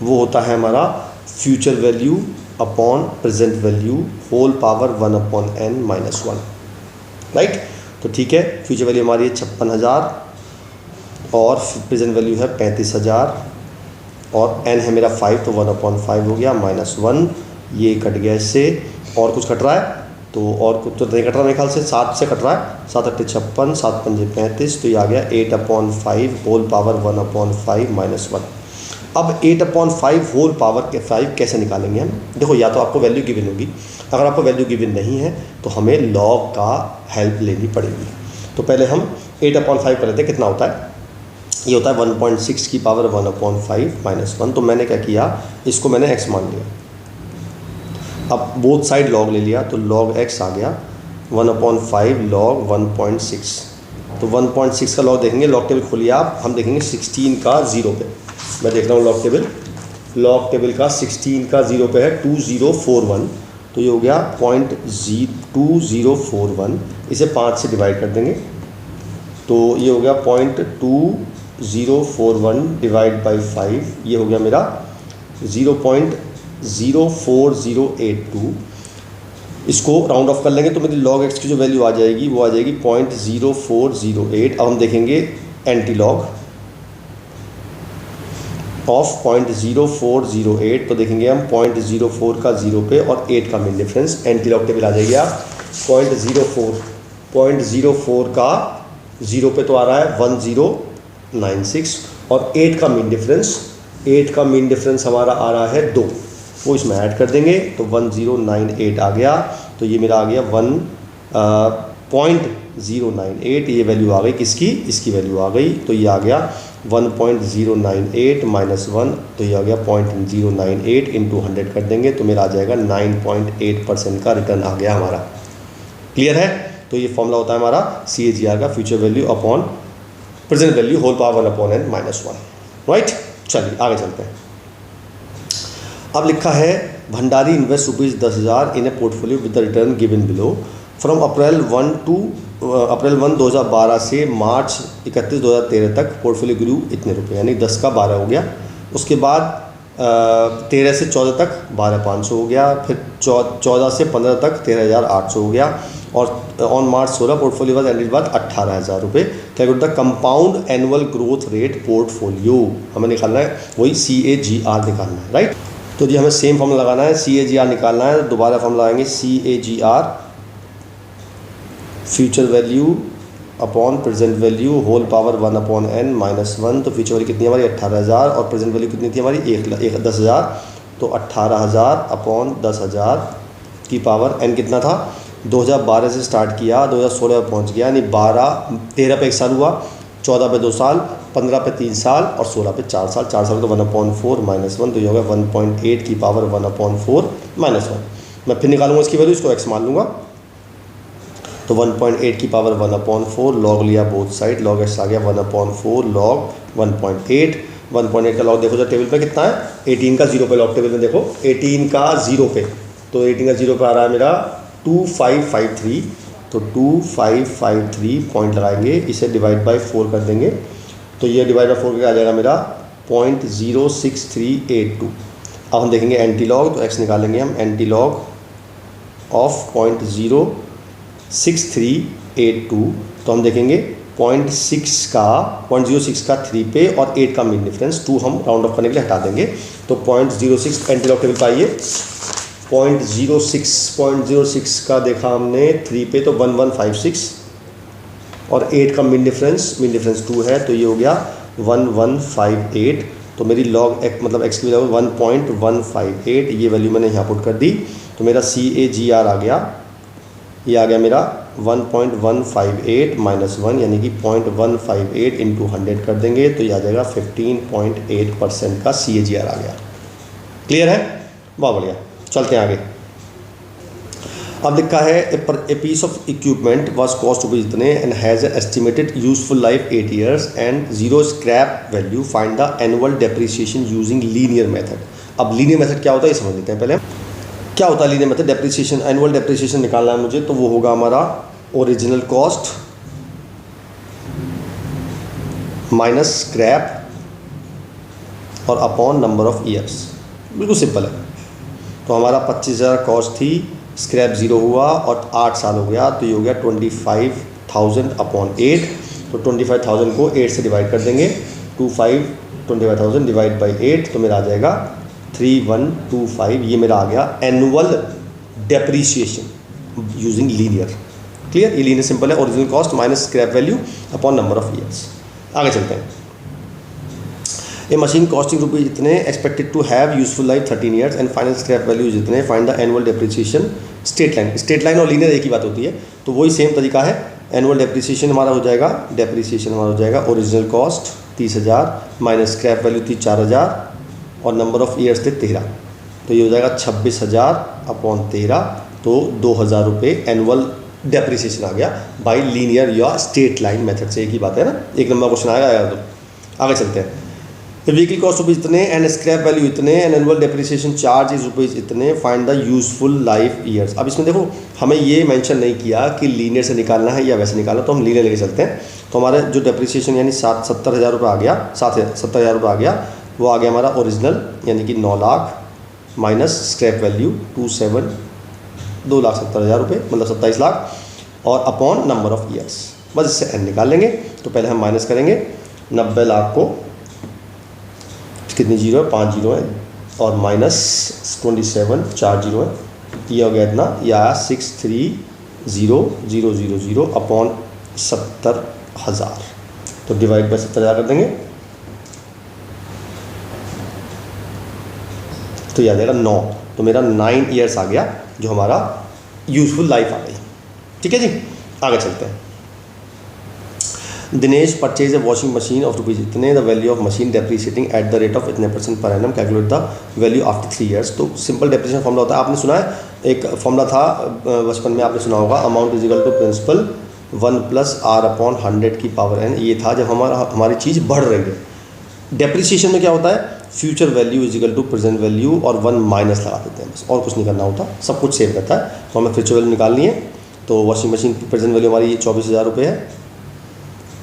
वो होता है हमारा future value upon present value whole power 1/n minus 1, right. तो ठीक है, फ्यूचर वैल्यू हमारी है 56,000 और प्रेजेंट वैल्यू है 35,000 और n है मेरा 5, तो 1/5 हो गया माइनस 1, ये कट गया इससे। और कुछ कट रहा है तो और कुछ तो नहीं कट रहा, मेरे ख्याल से 7 से कट रहा है, 7 × 8 = 56, 7 × 5 = 35, तो ये आ गया 8/5 होल पावर 1/5 माइनस 1। अब 8/5 होल पावर के 5 कैसे निकालेंगे हम? देखो, या तो आपको वैल्यू गिवन होगी, अगर आपको वैल्यू गिवन नहीं है तो हमें लॉग का हेल्प लेनी पड़ेगी। तो पहले हम 8/5 कर लेते हैं, कितना होता है? ये होता है 1.6 की पावर 1/5 माइनस 1। तो मैंने क्या किया, इसको मैंने x मान लिया, अब बोथ साइड लॉग ले लिया, तो log x आ गया 1/5 log 1.6। तो 1.6 का लॉग देखेंगे, लॉग टेबल खोलिए आप, हम देखेंगे 16 का 0 पे, मैं देख रहा हूँ लॉग टेबल का 16 का 0 पे है 2041, तो ये हो गया 0.2041, इसे 5 से डिवाइड कर देंगे तो ये हो गया 0.2041 डिवाइड बाई 5, ये हो गया मेरा 0.04082। इसको राउंड ऑफ कर लेंगे तो मेरी log x की जो वैल्यू आ जाएगी वो आ जाएगी 0.0408। अब हम देखेंगे एंटी लॉग ऑफ 0.0408, तो देखेंगे हम 0.04 का 0 पे और 8 का main difference, antilog table आ जाएगी आप 0.04 का 0 पे तो आ रहा है 1096 और 8 का मेन डिफरेंस हमारा आ रहा है 2, वो इसमें ऐड कर देंगे तो 1098 आ गया। तो ये मेरा आ गया 1.098, ये वैल्यू आ गई किसकी? इसकी वैल्यू आ गई, तो ये आ गया 1.098 माइनस 1, तो ये आ गया 0.098 इंटू 100 कर देंगे तो मेरा आ जाएगा 9.8% का रिटर्न आ गया हमारा। क्लियर है? तो ये फॉर्मूला होता है हमारा CAGR का, future value upon present value whole power 1/n minus 1, right. चलिए आगे चलते हैं। अब लिखा है Bhandari invest rupees 10,000 in a portfolio with the return given below from April 1 2012 से मार्च 31 2013 तक पोर्टफोलियो ग्रू इतने रुपए, यानी 10 का 12 हो गया। उसके बाद 13 से 14 तक 12,500 हो गया, फिर 14 से 15 तक 13,800 हो गया, और on March 16 portfolio was ended बात 18,000 रुपये। Calculate the compound annual growth rate portfolio, हमें निकालना है वही CAGR निकालना है, राइट। तो जी हमें सेम फॉर्मूला लगाना है, CAGR निकालना है। दोबारा फॉर्मूला लगाएंगे CAGR future value upon present value whole power 1/n -1। तो फ्यूचर वैल्यू कितनी हमारी 18,000 और प्रेजेंट वैल्यू कितनी थी हमारी 10,000। तो 18,000 अपॉन 10,000 की पावर n कितना था, 2012 से स्टार्ट किया, 2016 में पहुंच गया, यानी 13 पे 1 साल हुआ, 14 पे 2 साल, 15 पे 3 साल और 16 पे 4 साल। 4 साल तो 1/4 -1, तो ये होगा 1.8 की पावर 1/4 -1। मैं फिर निकालूंगा इसकी वैल्यू, इसको x मान लूँगा। तो 1.8 की पावर 1/4 लॉग लिया बोथ साइड, लॉग x आ गया 1/4 लॉग 1.8। 1.8 का लॉग देखो जब टेबल पे कितना है, 18 का 0 पे, लॉग टेबल में देखो 18 का 0 पे, तो 18 का 0 पे आ रहा है मेरा 2553। तो 2553 पॉइंट लगाएंगे, इसे डिवाइड बाय 4 कर देंगे, तो ये डिवाइड बाय 4 करके आ जाएगा मेरा 0.06382। अब हम देखेंगे एंटी लॉग, तो x निकालेंगे हम, एंटी लॉग ऑफ 0.06382। तो हम देखेंगे 0.06 का 3 पे और 8 का मीन डिफरेंस, 2 हम राउंड ऑफ करने के लिए हटा देंगे। तो 0.06 एंटी लॉग टेबल पाइए, 0.06 का देखा हमने 3 पे तो 1156 और 8 का मीन डिफरेंस 2 है, तो ये हो गया 1158। तो मेरी लॉग x मतलब x की वैल्यू 1.158, ये वैल्यू मैंने यहाँ पुट कर दी। तो मेरा CAGR आ गया, ये आ गया मेरा 1.158 -1, यानी कि 0.158 इंटू 100 कर देंगे, तो ये आ जाएगा 15.8% का CAGR आ गया। क्लियर है, बहुत बढ़िया। चलते हैं आगे। अब लिखा है a piece of equipment was cost rupees इतने and has estimated useful life 8 years and 0 scrap value, find the annual depreciation using linear method. अब लीनियर मेथड क्या होता है ये समझ लेते हैं पहले। क्या होता है linear method, depreciation, annual depreciation निकालना है मुझे, तो वो होगा हमारा ओरिजिनल कॉस्ट माइनस स्क्रैप और अपॉन नंबर ऑफ ईयर्स। बिल्कुल सिंपल है। तो हमारा 25,000 कॉस्ट थी, स्क्रैप 0 हुआ और 8 साल हो गया, तो ये हो गया 25,000 अपॉन 8। तो 25,000 को 8 से डिवाइड कर देंगे, 25,000 डिवाइड बाई 8, तो मेरा आ जाएगा 3125। ये मेरा आ गया annual depreciation using linear. Clear, ये लीनियर सिंपल है, original cost minus scrap value upon number of years. आगे चलते हैं। ए मशीन कॉस्टिंग रुपीज इतने, expected to have useful life 13 years and final scrap value जितने, find the annual depreciation. Straight line और linear एक ही बात होती है, तो वही सेम तरीका है। एनुअल डेप्रिसिएशन हमारा हो जाएगा, original cost 30,000 minus scrap value थी 4,000 और नंबर ऑफ ईयर्स थे 13, तो ये हो जाएगा 26,000 अपॉन 13, तो 2,000 रुपये एनुअल डेप्रिसिएशन आ गया बाई लीनियर या स्ट्रेट लाइन मेथड से। एक ही बात है ना, एक नंबर क्वेश्चन आया तो। आगे चलते हैं। व्हीकल कॉस्ट रुपीज इतने एंड स्क्रैप वैल्यू इतने and annual depreciation charge is rupees इतने, find the useful life years. अब इसमें देखो हमें ये मेंशन नहीं किया कि लीनियर से निकालना है या वैसे निकालना, तो हम लीनियर लेके चलते हैं। तो हमारे जो डेप्रिसिएशन यानी 70,000 रुपये आ गया, 70,000 रुपये आ गया, वो आ गया हमारा ओरिजिनल यानी कि 9 लाख माइनस स्क्रैप वैल्यू 2,70,000 रुपये मतलब 27 लाख और अपॉन नंबर ऑफ ईयर्स। बस इससे एन निकाल लेंगे। तो पहले हम माइनस करेंगे 90 लाख को, कितनी जीरो है, 5 जीरो है, और माइनस 27 4 जीरो है, ये हो गया इतना, या 630000 अपॉन 70,000। तो डिवाइड बाई 70,000 कर देंगे, तो याद आएगा 9। तो मेरा 9 ईयर्स आ गया जो हमारा यूजफुल लाइफ आ गई। ठीक है जी, आगे चलते हैं। Dinesh purchase a washing machine of rupees इतने, the value of machine depreciating at the rate of इतने % per annum, calculate the value after 3 years। तो सिंपल डेप्रिसिएशन फॉर्मूला होता है, आपने सुना है, एक फॉर्मूला था बचपन में आपने सुना होगा, amount is equal to principal 1 + R/100 की पावर n। ये था जब हमारी चीज़ बढ़ रही है। डेप्रिसिएशन में क्या होता है, future value is equal to present value और 1 माइनस लगा देते हैं, बस और कुछ नहीं करना होता, सब कुछ सेव करता है। तो हमें फ्यूचर वैल्यू निकालनी है, तो वॉशिंग मशीन की प्रेजेंट वैल्यू हमारी 24,000 रुपये है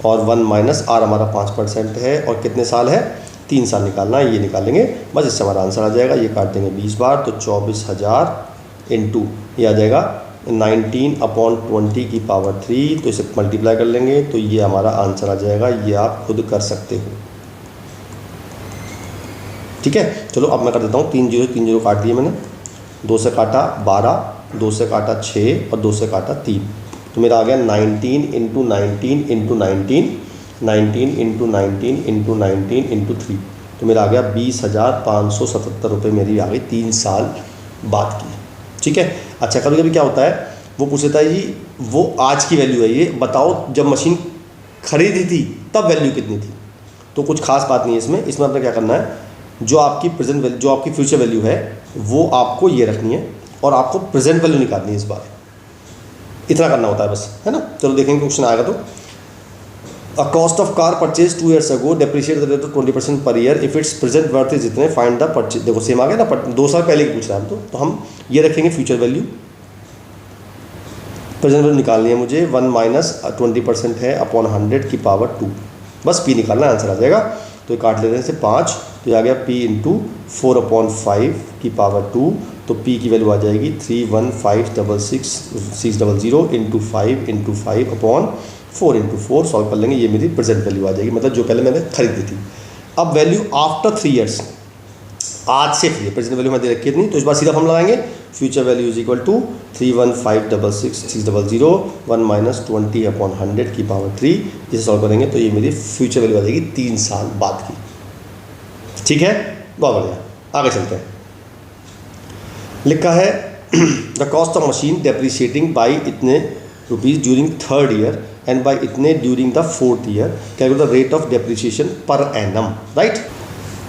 और 1 माइनस R हमारा 5% है, और कितने साल है, 3 साल निकालना है, ये निकालेंगे, बस इससे हमारा आंसर आ जाएगा। ये काट देंगे 20 बार, तो 24,000 इंटू ये आ जाएगा 19/20 की पावर 3, तो इसे मल्टीप्लाई कर लेंगे तो ये हमारा आंसर आ जाएगा। ये आप खुद कर सकते हो, ठीक है। चलो अब मैं कर देता हूँ 3 0 काट दिए मैंने, 2 से काटा 12, 2 से काटा 6 और 2 से काटा 3, तो मेरा आ गया 19 × 19 × 19, 19 × 19 × 19 × 3, तो मेरा आ गया 20,577 रुपये मेरी आ गई 3 साल बाद की, ठीक है। अच्छा, कभी कभी क्या होता है, वो पूछ लेता है जी वो आज की वैल्यू है, ये बताओ जब मशीन खरीदी थी तब वैल्यू कितनी थी। तो कुछ खास बात नहीं है इसमें आपने क्या करना है, जो आपकी प्रेजेंट वैल्यू, जो आपकी फ्यूचर वैल्यू है वो आपको ये रखनी है और आपको प्रेजेंट वैल्यू निकालनी है इस बार, इतना करना होता है बस, है ना। चलो देखेंगे क्वेश्चन आएगा। तो a cost of car purchase 2 years ago depreciate the rate of 20% per year if it's present worth is जितने, फाइंड द परचेज। देखो सेम आ गया ना, 2 साल पहले की पूछ रहा है हम तो हम ये रखेंगे फ्यूचर वैल्यू, प्रेजेंट वैल्यू निकालनी है मुझे, 1 - 20% है अपॉन 100 की पावर 2, बस पी निकालना, आंसर आ जाएगा। तो ये काट लेते हैं इसे 5, तो ये आ गया p × 4/5 की पावर 2, तो p की वैल्यू आ जाएगी 315,600 × 5 × 5 अपॉन 4 × 4, सॉल्व कर लेंगे, ये मेरी प्रेजेंट वैल्यू आ जाएगी, मतलब जो पहले मैंने खरीदी थी। अब वैल्यू आफ्टर 3 years, आज से फ्री, प्रेजेंट वैल्यू मैं दे रखी नहीं, तो इस बार सीधा हम लगाएंगे future value is equal to 315,600 1 - 20/100 की पावर 3, इसे सॉल्व करेंगे तो ये मेरी फ्यूचर वैल्यू आ जाएगी 3 साल बाद की, ठीक है। बहुत बढ़िया, आगे चलते हैं। लिखा है the cost of machine depreciating by इतने rupees during 3rd year and by इतने during the 4th year, calculate the rate of depreciation per annum, right.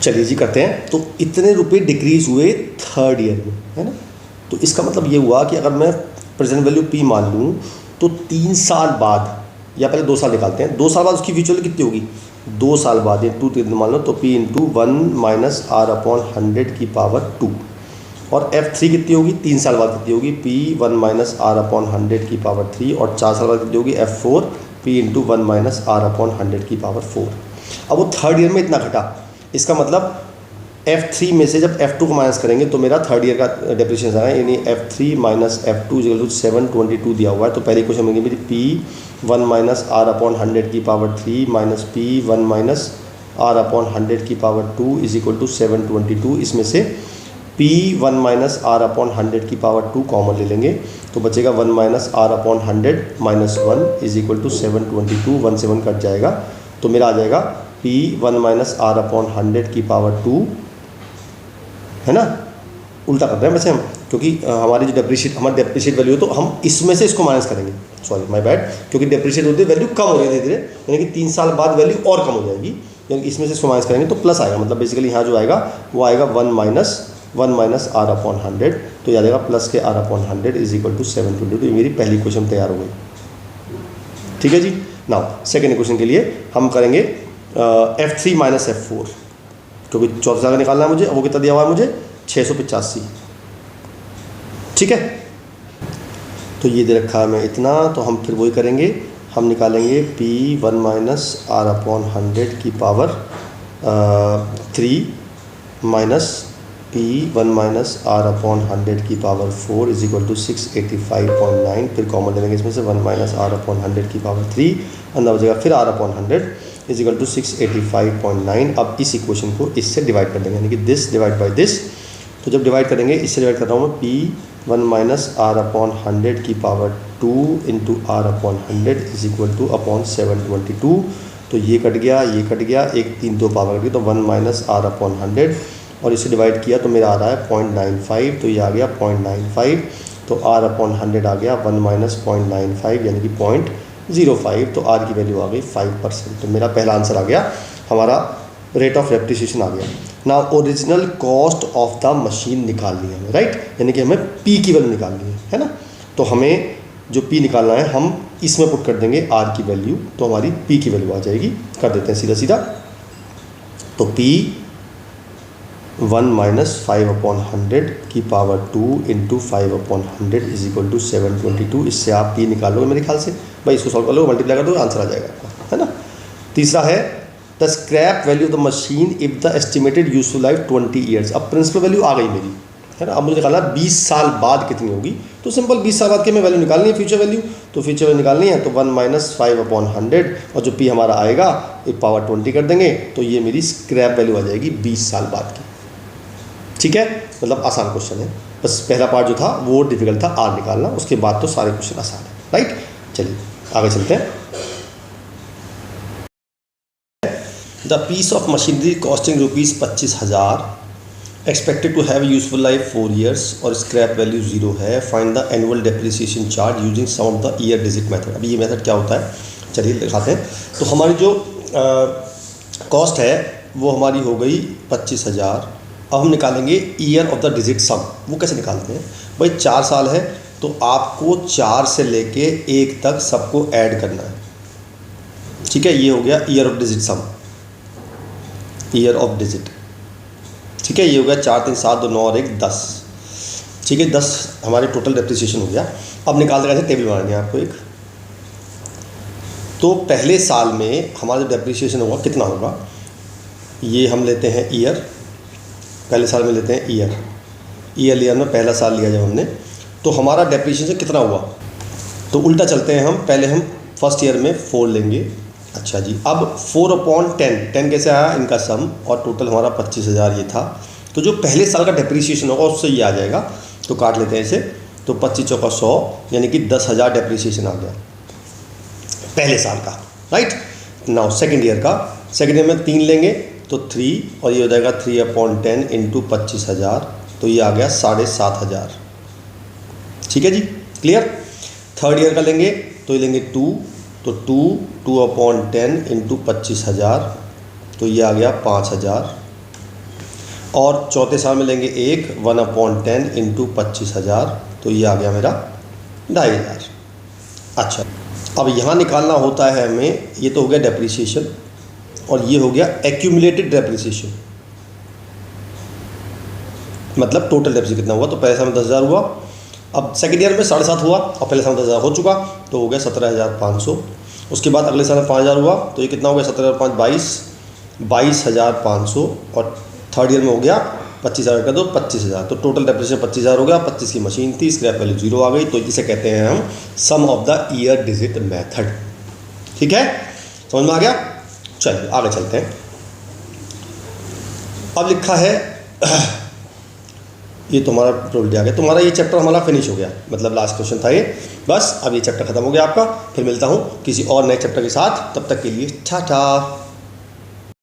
चलिए जी करते हैं। तो इतने रुपए डिक्रीज हुए 3rd year में, है ना। तो इसका मतलब ये हुआ कि अगर मैं प्रेजेंट वैल्यू p मान लूँ तो 3 साल बाद, या पहले 2 साल निकालते हैं, 2 साल बाद उसकी फ्यूचर वैल्यू कितनी होगी, 2 साल बाद ये 2 मान लो, तो p × 1 - r/100 की पावर 2, और f3 कितनी होगी, 3 साल बाद कितनी होगी, p 1 - r/100 की पावर 3, और 4 साल बाद कितनी होगी f4 p × 1 - r/100 की पावर 4। अब वो 3rd year में इतना घटा, इसका मतलब f3 में से जब f2 को माइनस करेंगे तो मेरा 3rd year का डेप्रिसिएशन आएगा, यानी f3 - f2 = 722 दिया हुआ है। तो पहली क्वेश्चन मिलेगी मेरी p 1 - r/100 की पावर 3 माइनस p 1 - r/100 की पावर 2 = 722। इसमें से p 1 - r/100 की पावर 2 कॉमन ले लेंगे तो बचेगा 1 - r/100 - 1 = 722, 1 से 1 कट जाएगा, तो मेरा आ जाएगा p 1 - r/100 की पावर 2, है ना। उल्टा कर रहे हैं वैसे हम, क्योंकि हमारी जो हमारी डेप्रिशिएट वैल्यू है तो हम इसमें से इसको माइनस करेंगे, सॉरी माय बैड, क्योंकि डेप्रिशिएट होती है वैल्यू कम हो रही है धीरे धीरे, यानी कि 3 साल बाद वैल्यू और कम हो जाएगी, यानी इसमें से इसको माइनस करेंगे तो प्लस आएगा, मतलब बेसिकली यहाँ जो आएगा वो आएगा 1 - r/100, तो याद आएगा प्लस के r/100 = 722। ये मेरी पहली क्वेश्चन तैयार हो गई, ठीक है जी। नाउ सेकेंड क्वेश्चन के लिए हम करेंगे f3 - f4, क्योंकि 14 साल का निकालना है मुझे, वो कितना दिया हुआ है मुझे 685, ठीक है। तो ये दे रखा है मैं इतना, तो हम फिर वही करेंगे, हम निकालेंगे p 1 - r/100 की पावर 3 माइनस p 1 - r/100 की पावर 4 = 685.9, फिर कॉमन ले लेंगे इसमें से 1 - r/100 की पावर 3, अंदर बचेगा फिर r/100 = 685.9। अब इस इक्वेशन को इससे डिवाइड कर देंगे, यानी कि दिस डिवाइड बाय दिस, तो जब डिवाइड करेंगे, इससे डिवाइड कर रहा हूँ मैं p 1 - r/100 की पावर 2 × r/100 = 722, तो ये कट गया, ये कट गया, 1 3 2 पावर कट गई, तो 1 - r/100 और इसे डिवाइड किया तो मेरा आ रहा है 0.95, तो ये आ गया 0.95, तो r/100 आ गया 1 - 0.95 यानी कि 0.05, तो r की वैल्यू आ गई 5%। तो मेरा पहला आंसर आ गया, हमारा रेट ऑफ डेप्रिसिएशन आ गया। ना original cost of the machine निकालनी है, राइट, यानी कि हमें p की वैल्यू निकालनी है ना। तो हमें जो p निकालना है हम इसमें पुट कर देंगे r की वैल्यू, तो हमारी p की वैल्यू आ जाएगी। कर देते हैं सीधा सीधा, तो p 1 - 5/100 की पावर 2 × 5/100 = 722। इससे आप p निकालोगे मेरे ख्याल से, भाई इसको सॉल्व कर लो, मल्टीप्लाई कर दो, आंसर आ जाएगा आपका, है ना। तीसरा है the scrap value of the machine if the estimated useful life 20 years। अब प्रिंसिपल वैल्यू आ गई मेरी, है ना। अब मुझे निकालना 20 साल बाद कितनी होगी, तो सिंपल 20 साल बाद की हमें वैल्यू निकालनी है, फ्यूचर वैल्यू। तो फ्यूचर वैल्यू निकालनी है तो 1 - 5/100 और जो p हमारा आएगा एक पावर 20 कर देंगे, तो ये मेरी स्क्रैप वैल्यू आ जाएगी 20 साल बाद की। ठीक है, मतलब आसान क्वेश्चन है, बस पहला पार्ट जो था वो डिफिकल्ट था R निकालना, उसके बाद तो सारे क्वेश्चन आसान है, राइट। चलिए आगे चलते हैं। The piece of machinery costing ₹25,000 expected to have useful life 4 years और स्क्रैप वैल्यू 0 है, find the annual depreciation charge using sum of the year digit method. अभी ये मेथड क्या होता है, चलिए दिखाते हैं। तो हमारी जो कॉस्ट है वो हमारी हो गई 25,000। अब हम निकालेंगे ईयर ऑफ द डिजिट सम। वो कैसे निकालते हैं भाई, 4 साल है तो आपको 4 से लेके 1 तक सबको ऐड करना है। ठीक है, ये हो गया year of digit some, year of digit. ठीक है, ये हो गया 4 3 7 2 9 और 1 10। ठीक है, 10 हमारे टोटल डेप्रिसिएशन हो गया। अब निकालते कैसे, टेबल बनानी है आपको एक। तो पहले साल में हमारा जो डेप्रिसिएशन होगा कितना होगा, ये हम लेते हैं ईयर, पहले साल में लेते हैं ईयर। ईयर में पहला साल लिया जब हमने, तो हमारा डेप्रिसिएशन कितना हुआ, तो उल्टा चलते हैं हम, पहले हम फर्स्ट ईयर में 4 लेंगे। अच्छा जी, अब 4/10, 10 कैसे आया, इनका सम, और टोटल हमारा 25,000 ये था। तो जो पहले साल का डेप्रिसिएशन होगा उससे ये आ जाएगा, तो काट लेते हैं इसे। तो 25 चौका 100 यानी कि 10,000 डेप्रिसिएशन आ गया पहले साल का, राइट। नाउ सेकेंड ईयर का, सेकेंड ईयर में 3 लेंगे तो 3, और ये हो जाएगा 3/10 इंटू 25,000, तो ये आ गया 7,500। ठीक है जी, क्लियर। थर्ड ईयर का लेंगे तो ये लेंगे 2, तो 2/10 इंटू 25,000, तो ये आ गया 5,000। और चौथे साल में लेंगे 1/10 इंटू 25,000, तो ये आ गया मेरा 2,500। अच्छा, अब यहाँ निकालना होता है हमें, ये तो हो गया डेप्रिसिएशन और ये हो गया एक्यूमुलेटेड डेप्रिसिएशन, मतलब टोटल डेप्रिसिएशन कितना हुआ। तो पहले साल में 10,000 हुआ, अब सेकेंड ईयर में 7.5 हुआ, और पहले साल में 10,000 हो चुका, तो हो गया 17,500। उसके बाद अगले साल में 5,000 हुआ, तो ये कितना हो गया, 17,500 22,500। और थर्ड ईयर में हो गया 25,000 का, तो 25,000, तो टोटल डेप्रिसिएशन 25,000 हो गया। 25 की मशीन थी, स्क्रैप वैल्यू 0 आ गई, तो इसे कहते हैं हम sum of the year digit method. ठीक है, समझ में आ गया। चलिए आगे चलते हैं। अब लिखा है ये तुम्हारा प्रोबेबिलिटी आ गया, तुम्हारा ये चैप्टर हमारा फिनिश हो गया, मतलब लास्ट क्वेश्चन था ये, बस अब ये चैप्टर खत्म हो गया आपका। फिर मिलता हूँ किसी और नए चैप्टर के साथ, तब तक के लिए टाटा।